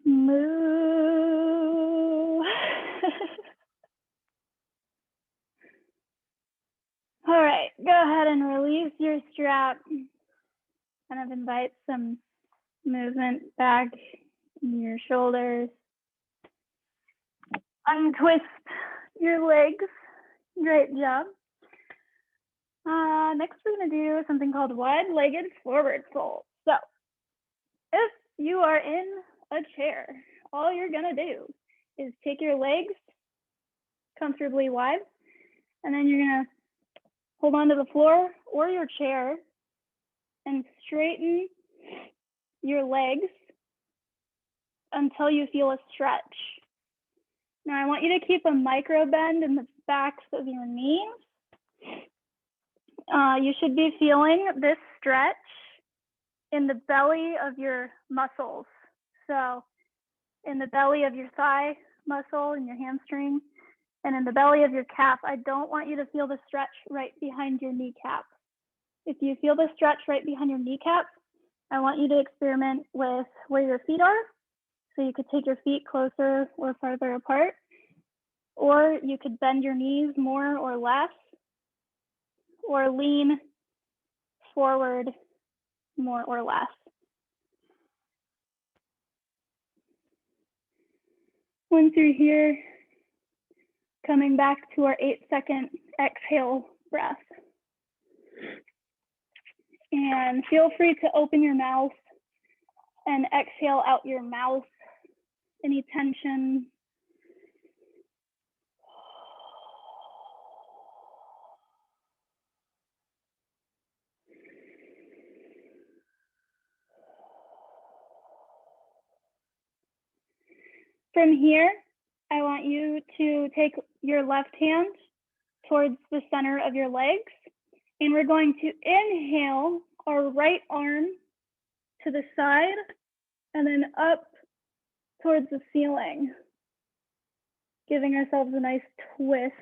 Moo. All right, go ahead and release your strap. Kind of invite some movement back in your shoulders. Untwist your legs. Great job. Next, we're going to do something called wide-legged forward fold. So, if you are in a chair, all you're going to do is take your legs comfortably wide, and then you're going to hold onto the floor or your chair and straighten your legs until you feel a stretch. Now, I want you to keep a micro bend in the backs of your knees. You should be feeling this stretch in the belly of your muscles. So in the belly of your thigh muscle and your hamstring, and in the belly of your calf. I don't want you to feel the stretch right behind your kneecap. If you feel the stretch right behind your kneecap, I want you to experiment with where your feet are. So you could take your feet closer or farther apart, or you could bend your knees more or less, or lean forward more or less. Once you're here, coming back to our 8-second exhale breath. And feel free to open your mouth and exhale out your mouth any tension. From here, I want you to take your left hand towards the center of your legs, and we're going to inhale our right arm to the side and then up towards the ceiling, giving ourselves a nice twist.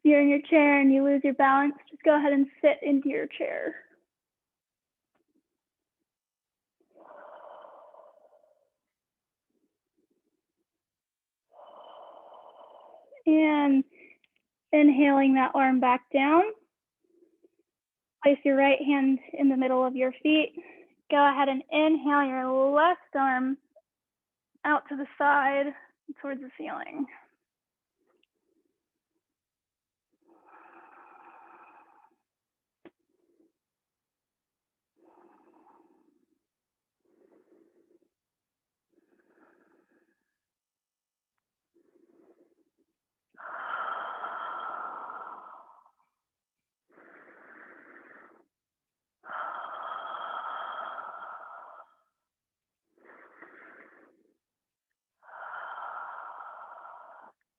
If you're in your chair and you lose your balance, just go ahead and sit into your chair. And inhaling that arm back down. Place your right hand in the middle of your feet. Go ahead and inhale your left arm out to the side towards the ceiling.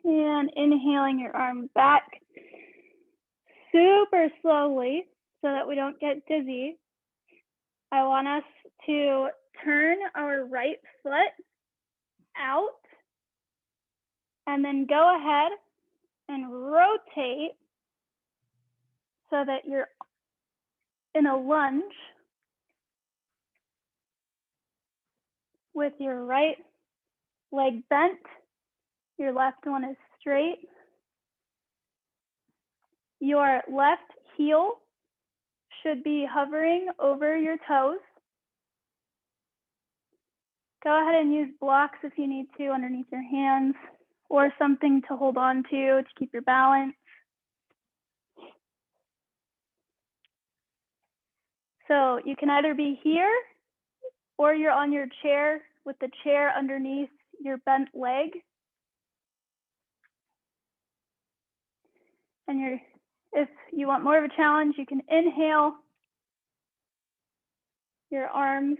And inhaling your arm back super slowly so that we don't get dizzy. I want us to turn our right foot out and then go ahead and rotate so that you're in a lunge with your right leg bent. Your left one is straight. Your left heel should be hovering over your toes. Go ahead and use blocks if you need to underneath your hands, or something to hold on to keep your balance. So you can either be here or you're on your chair with the chair underneath your bent leg. And if you want more of a challenge, you can inhale your arms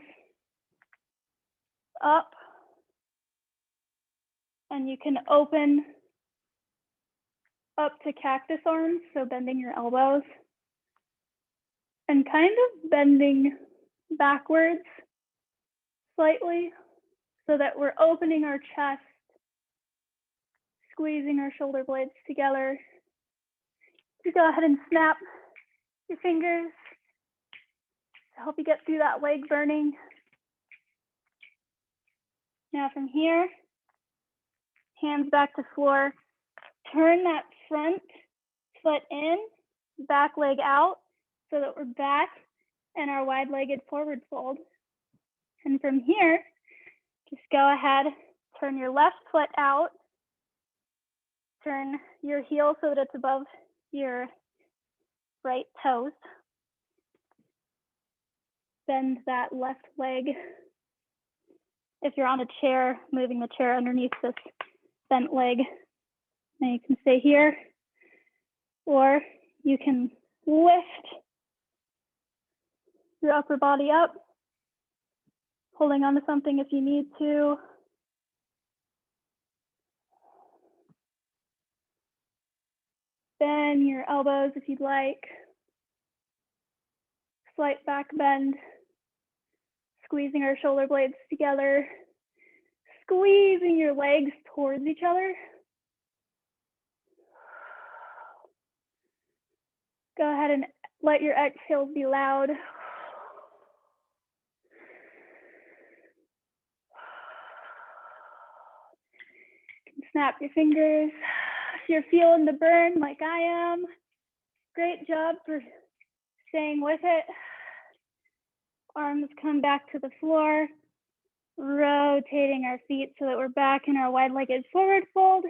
up, and you can open up to cactus arms, so bending your elbows and kind of bending backwards slightly so that we're opening our chest, squeezing our shoulder blades together. You go ahead and snap your fingers to help you get through that leg burning. Now from here, hands back to floor. Turn that front foot in, back leg out, so that we're back in our wide-legged forward fold. And from here, just go ahead, turn your left foot out, turn your heel so that it's above your right toes. Bend that left leg. If you're on a chair, moving the chair underneath this bent leg. Now you can stay here, or you can lift your upper body up, holding onto something if you need to. Bend your elbows if you'd like. Slight back bend. Squeezing our shoulder blades together. Squeezing your legs towards each other. Go ahead and let your exhales be loud. Snap your fingers. If you're feeling the burn like I am, great job for staying with it. Arms come back to the floor, rotating our feet so that we're back in our wide-legged forward fold.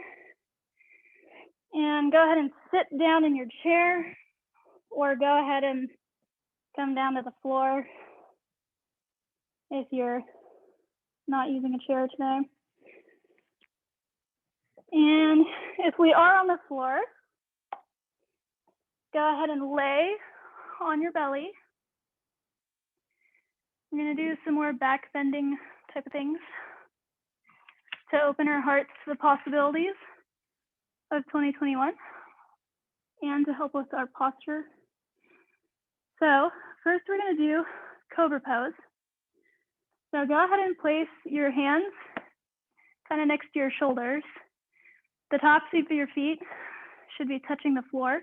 And go ahead and sit down in your chair, or go ahead and come down to the floor if you're not using a chair today. And if we are on the floor, go ahead and lay on your belly. I'm going to do some more back bending type of things to open our hearts to the possibilities of 2021 and to help with our posture. So first we're going to do Cobra Pose. So go ahead and place your hands kind of next to your shoulders. The tops of your feet should be touching the floor.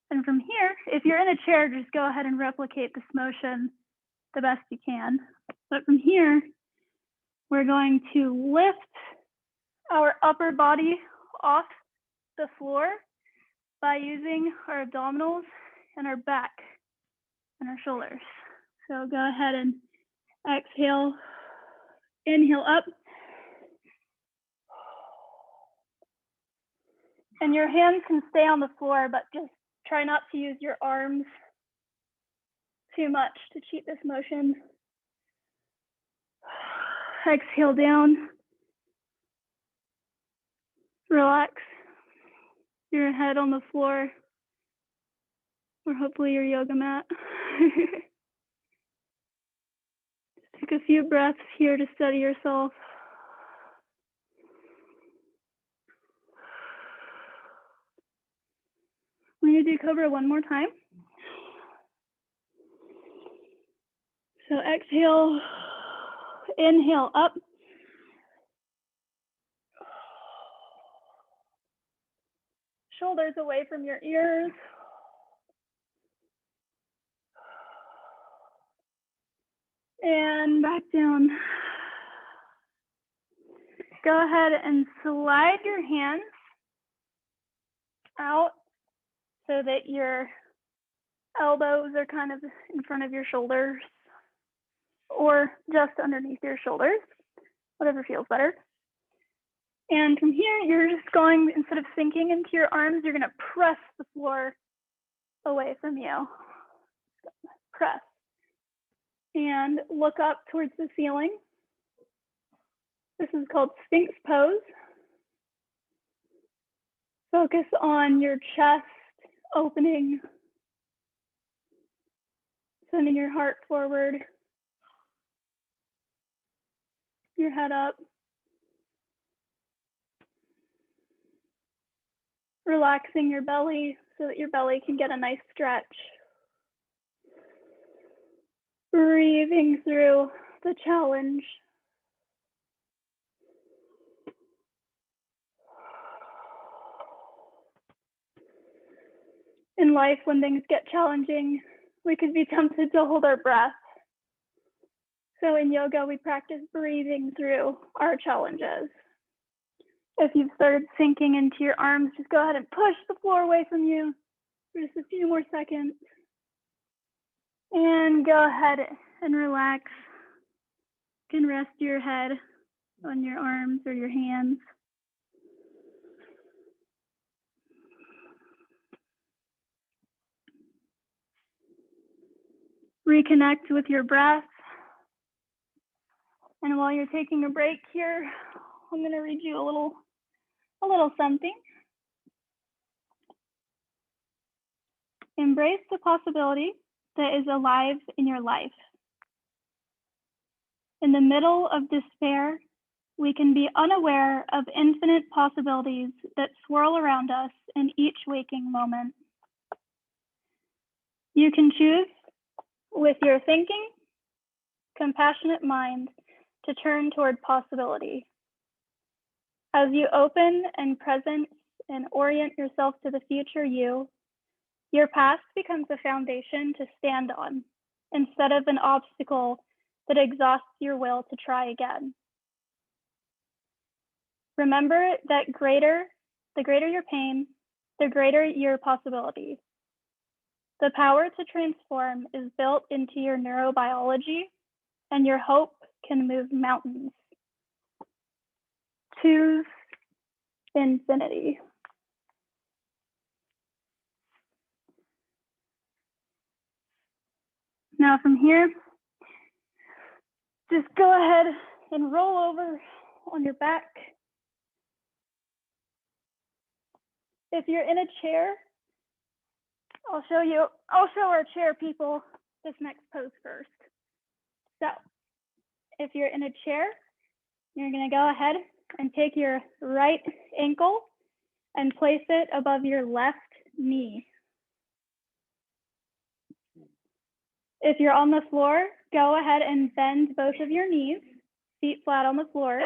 And from here, if you're in a chair, just go ahead and replicate this motion the best you can. But from here, we're going to lift our upper body off the floor by using our abdominals and our back and our shoulders. So go ahead and exhale, inhale up. And your hands can stay on the floor, but just try not to use your arms too much to cheat this motion. Exhale down. Relax your head on the floor, or hopefully your yoga mat. Just take a few breaths here to steady yourself. We're going to do Cobra one more time. So exhale, inhale up. Shoulders away from your ears. And back down. Go ahead and slide your hands out so that your elbows are kind of in front of your shoulders or just underneath your shoulders. whatever feels better. And from here, you're just going, instead of sinking into your arms, you're gonna press the floor away from you. Press. And look up towards the ceiling. This is called Sphinx Pose. Focus on your chest opening, sending your heart forward, your head up. Relaxing your belly so that your belly can get a nice stretch. Breathing through the challenge. In life, when things get challenging, we could be tempted to hold our breath. So in yoga, we practice breathing through our challenges. If you've started sinking into your arms, just go ahead and push the floor away from you for just a few more seconds. And go ahead and relax. You can rest your head on your arms or your hands. Reconnect with your breath. And while you're taking a break here, I'm going to read you a little something. Embrace the possibility that is alive in your life. In the middle of despair, we can be unaware of infinite possibilities that swirl around us in each waking moment. You can choose, with your thinking, compassionate mind, to turn toward possibility. As you open and present and orient yourself to the future you, your past becomes a foundation to stand on, instead of an obstacle that exhausts your will to try again. Remember that the greater your pain, the greater your possibility. The power to transform is built into your neurobiology, and your hope can move mountains. Choose infinity. Now from here, just go ahead and roll over on your back. If you're in a chair, I'll show our chair people this next pose first. So if you're in a chair, you're gonna go ahead and take your right ankle and place it above your left knee. If you're on the floor, go ahead and bend both of your knees, feet flat on the floor,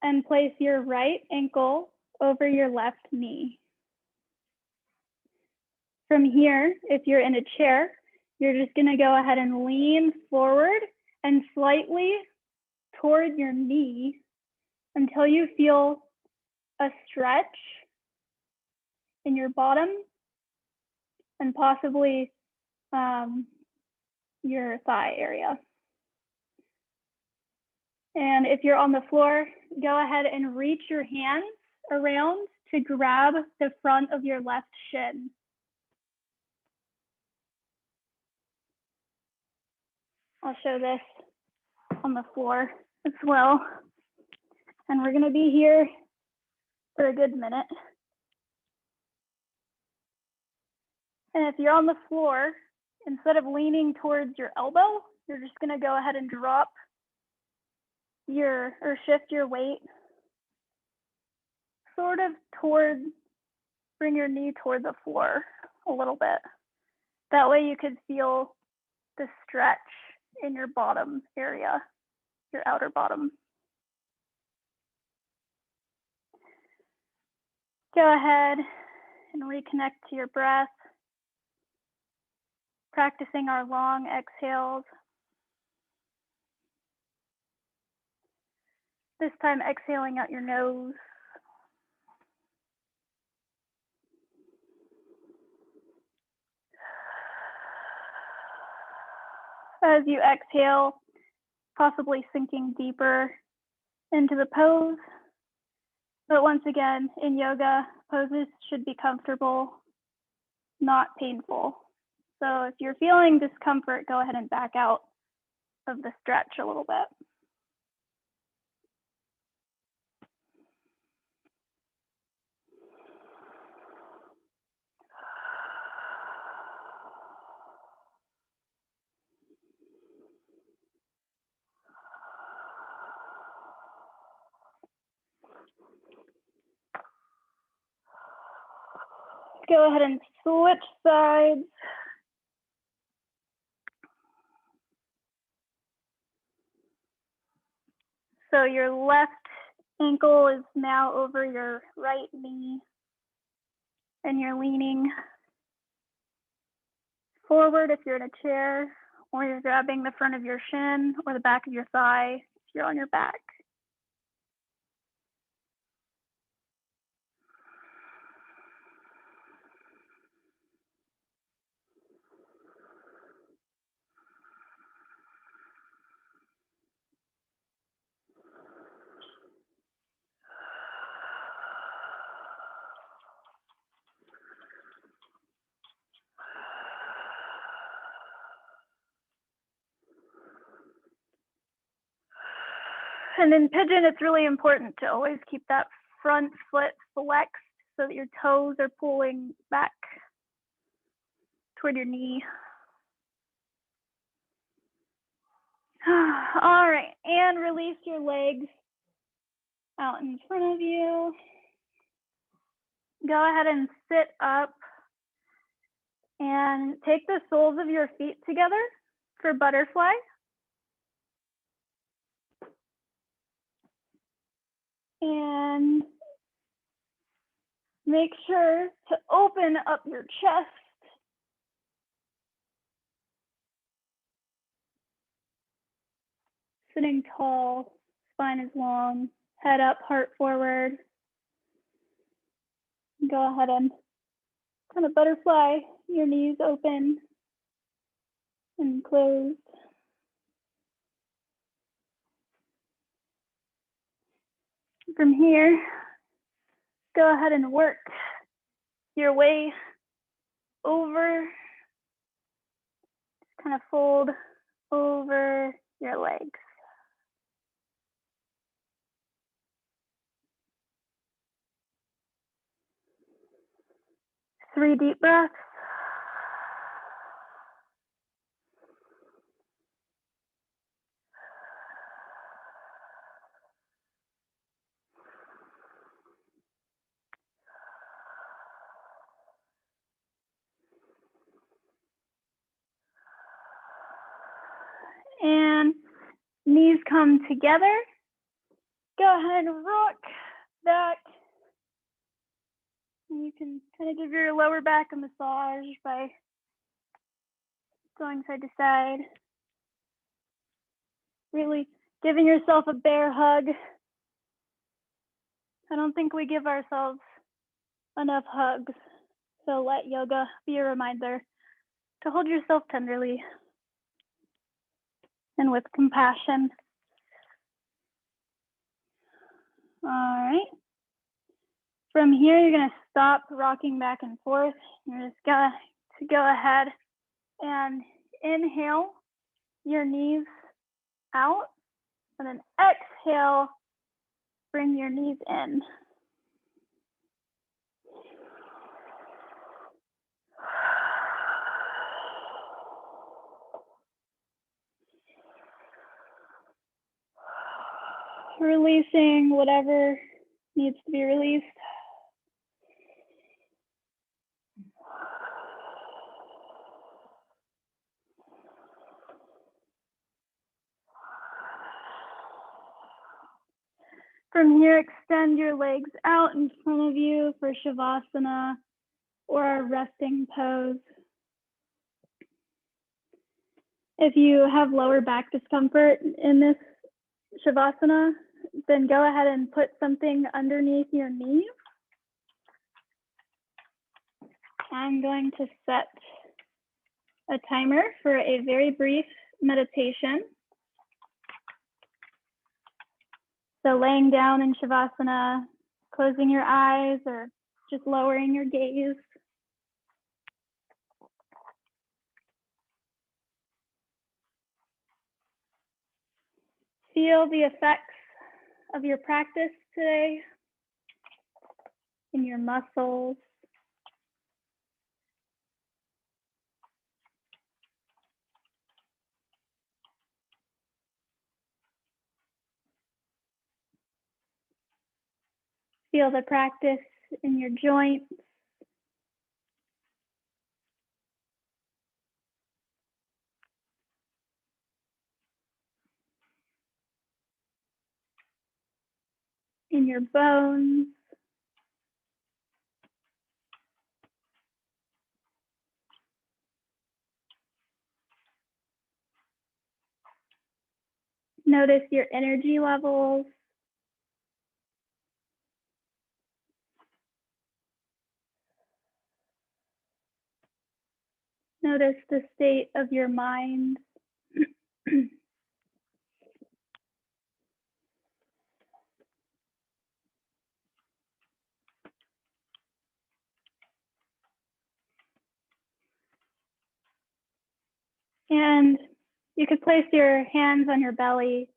and place your right ankle over your left knee. From here, if you're in a chair, you're just gonna go ahead and lean forward and slightly toward your knee until you feel a stretch in your bottom and possibly your thigh area. And if you're on the floor, go ahead and reach your hands around to grab the front of your left shin. I'll show this on the floor as well. And we're gonna be here for a good minute. And if you're on the floor, instead of leaning towards your elbow, you're just gonna go ahead and drop or shift your weight sort of bring your knee toward the floor a little bit. That way you could feel the stretch in your bottom area, your outer bottom. Go ahead and reconnect to your breath, practicing our long exhales. This time exhaling out your nose. As you exhale, possibly sinking deeper into the pose. But once again, in yoga, poses should be comfortable, not painful. So if you're feeling discomfort, go ahead and back out of the stretch a little bit. Go ahead and switch sides. So your left ankle is now over your right knee, and you're leaning forward if you're in a chair, or you're grabbing the front of your shin or the back of your thigh if you're on your back. And in pigeon, it's really important to always keep that front foot flexed so that your toes are pulling back toward your knee. All right, and release your legs out in front of you. Go ahead and sit up and take the soles of your feet together for butterfly. And make sure to open up your chest. Sitting tall, spine is long, head up, heart forward. Go ahead and kind of butterfly, your knees open and closed. From here, go ahead and work your way over, just kind of fold over your legs. Three deep breaths. And knees come together. Go ahead and rock back. And you can kind of give your lower back a massage by going side to side. Really giving yourself a bear hug. I don't think we give ourselves enough hugs. So let yoga be a reminder to hold yourself tenderly and with compassion. All right. From here, you're going to stop rocking back and forth. You're just going to go ahead and inhale your knees out, and then exhale, bring your knees in. Releasing whatever needs to be released. From here, extend your legs out in front of you for Shavasana or our resting pose. If you have lower back discomfort in this Shavasana, then go ahead and put something underneath your knees. I'm going to set a timer for a very brief meditation. So laying down in Shavasana, closing your eyes or just lowering your gaze. Feel the effects of your practice today in your muscles. Feel the practice in your joints. In your bones. Notice your energy levels. Notice the state of your mind. And you could place your hands on your belly.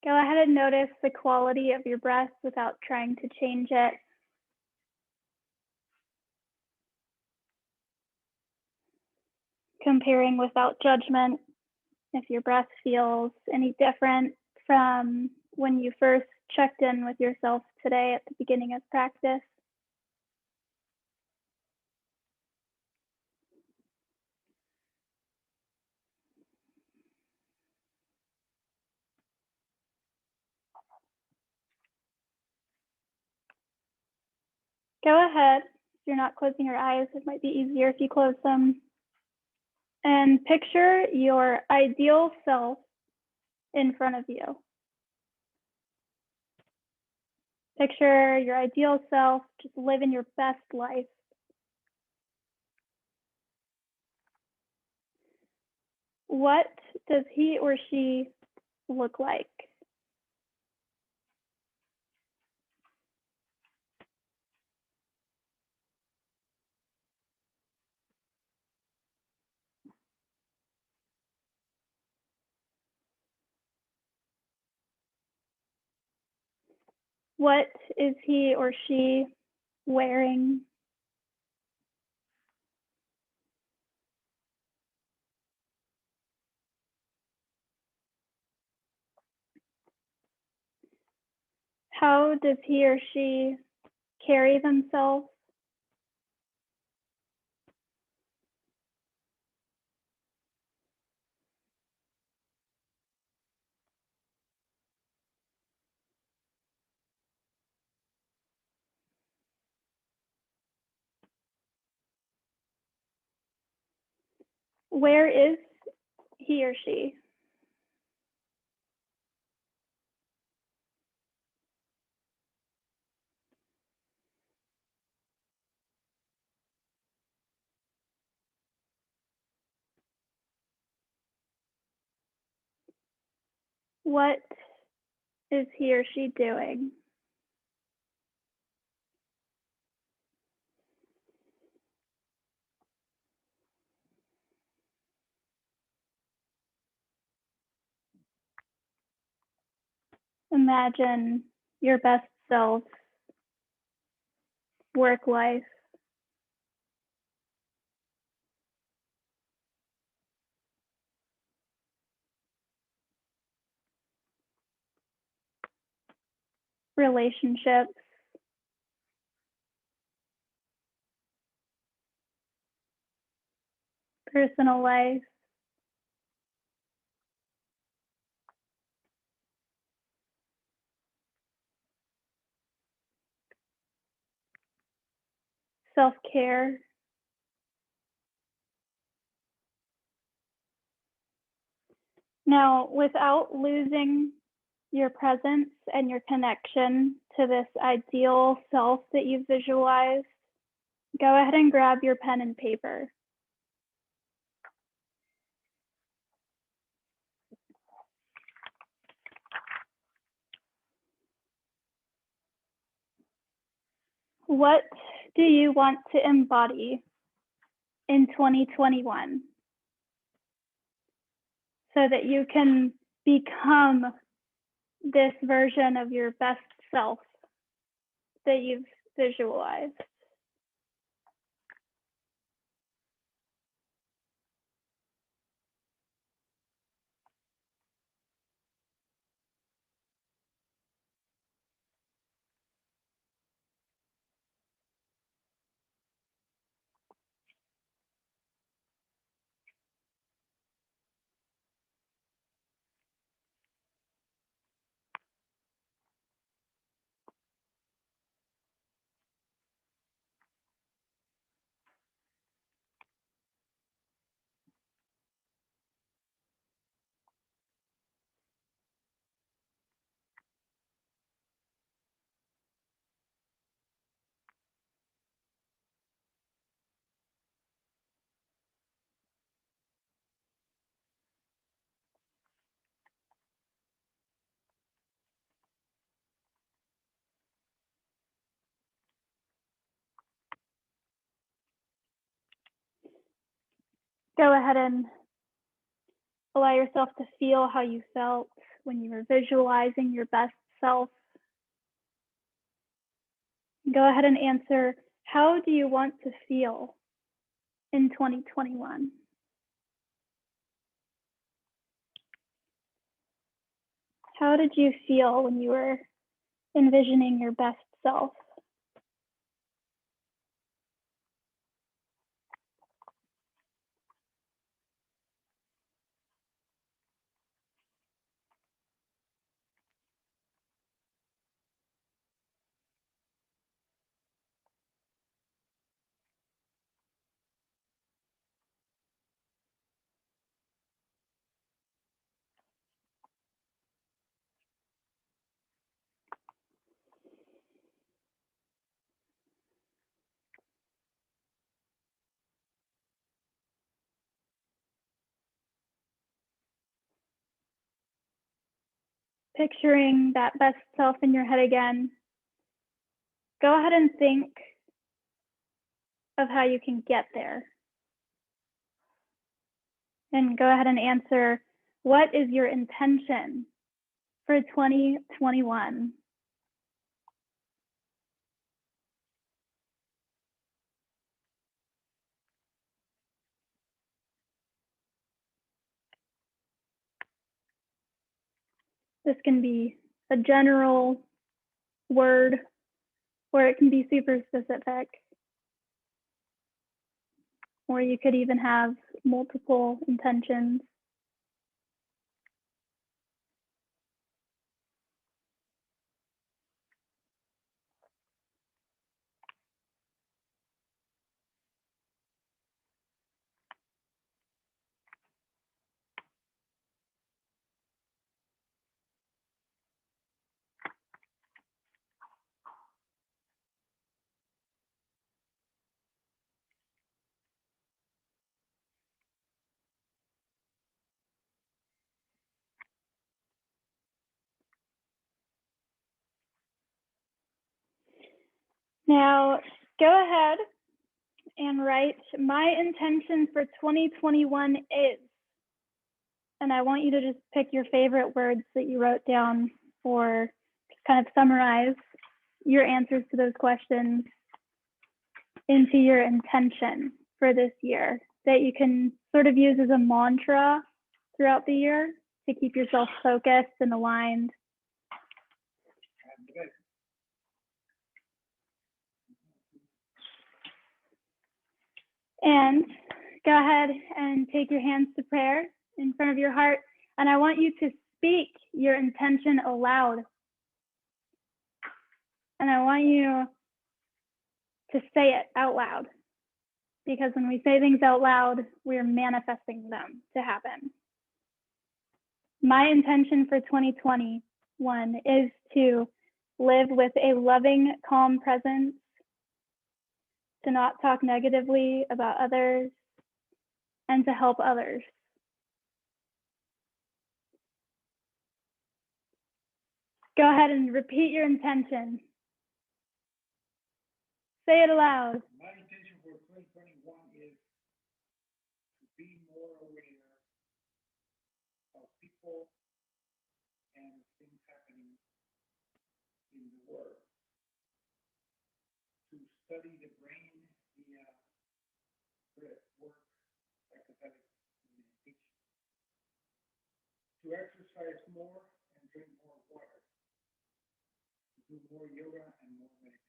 Go ahead and notice the quality of your breath without trying to change it. Comparing without judgment if your breath feels any different from when you first checked in with yourself today at the beginning of practice. Go ahead. If you're not closing your eyes, it might be easier if you close them. And picture your ideal self in front of you. Picture your ideal self just living your best life. What does he or she look like? What is he or she wearing? How does he or she carry themselves? Where is he or she? What is he or she doing? Imagine your best self, work life, relationships, personal life, self-care. Now, without losing your presence and your connection to this ideal self that you've visualized, go ahead and grab your pen and paper. What do you want to embody in 2021 so that you can become this version of your best self that you've visualized? Go ahead and allow yourself to feel how you felt when you were visualizing your best self. Go ahead and answer, how do you want to feel in 2021? How did you feel when you were envisioning your best self? Picturing that best self in your head again, go ahead and think of how you can get there. And go ahead and answer, what is your intention for 2021? This can be a general word, or it can be super specific, or you could even have multiple intentions. Now, go ahead and write, my intention for 2021 is, and I want you to just pick your favorite words that you wrote down or kind of summarize your answers to those questions into your intention for this year that you can sort of use as a mantra throughout the year to keep yourself focused and aligned. And go ahead and take your hands to prayer in front of your heart. And I want you to speak your intention aloud. And I want you to say it out loud. Because when we say things out loud, we're manifesting them to happen. My intention for 2021 is to live with a loving, calm presence, to not talk negatively about others, and to help others. Go ahead and repeat your intention. Say it aloud. My intention for 2021 is to be more aware of people and things happening in the world. To study the brain via breath work, psychedelic meditation. To exercise more and drink more water. To do more yoga and more meditation.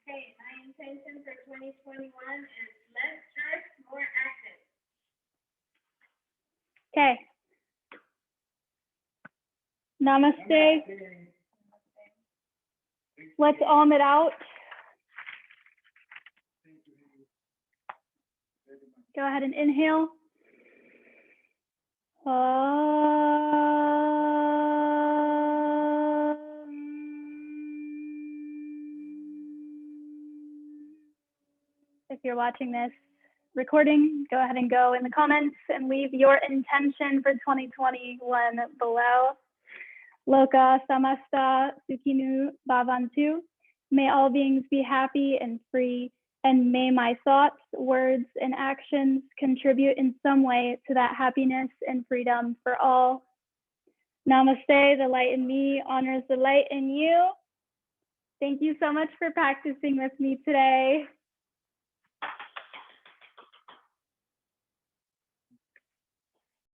Okay, my intention for 2021 is less stress, more active. Okay. Namaste. Let's it out. Go ahead and inhale. If you're watching this recording, go ahead and go in the comments and leave your intention for 2021 below. Loka samasta sukhinu bhavantu. May all beings be happy and free, and may my thoughts, words, and actions contribute in some way to that happiness and freedom for all. Namaste, the light in me honors the light in you. Thank you so much for practicing with me today.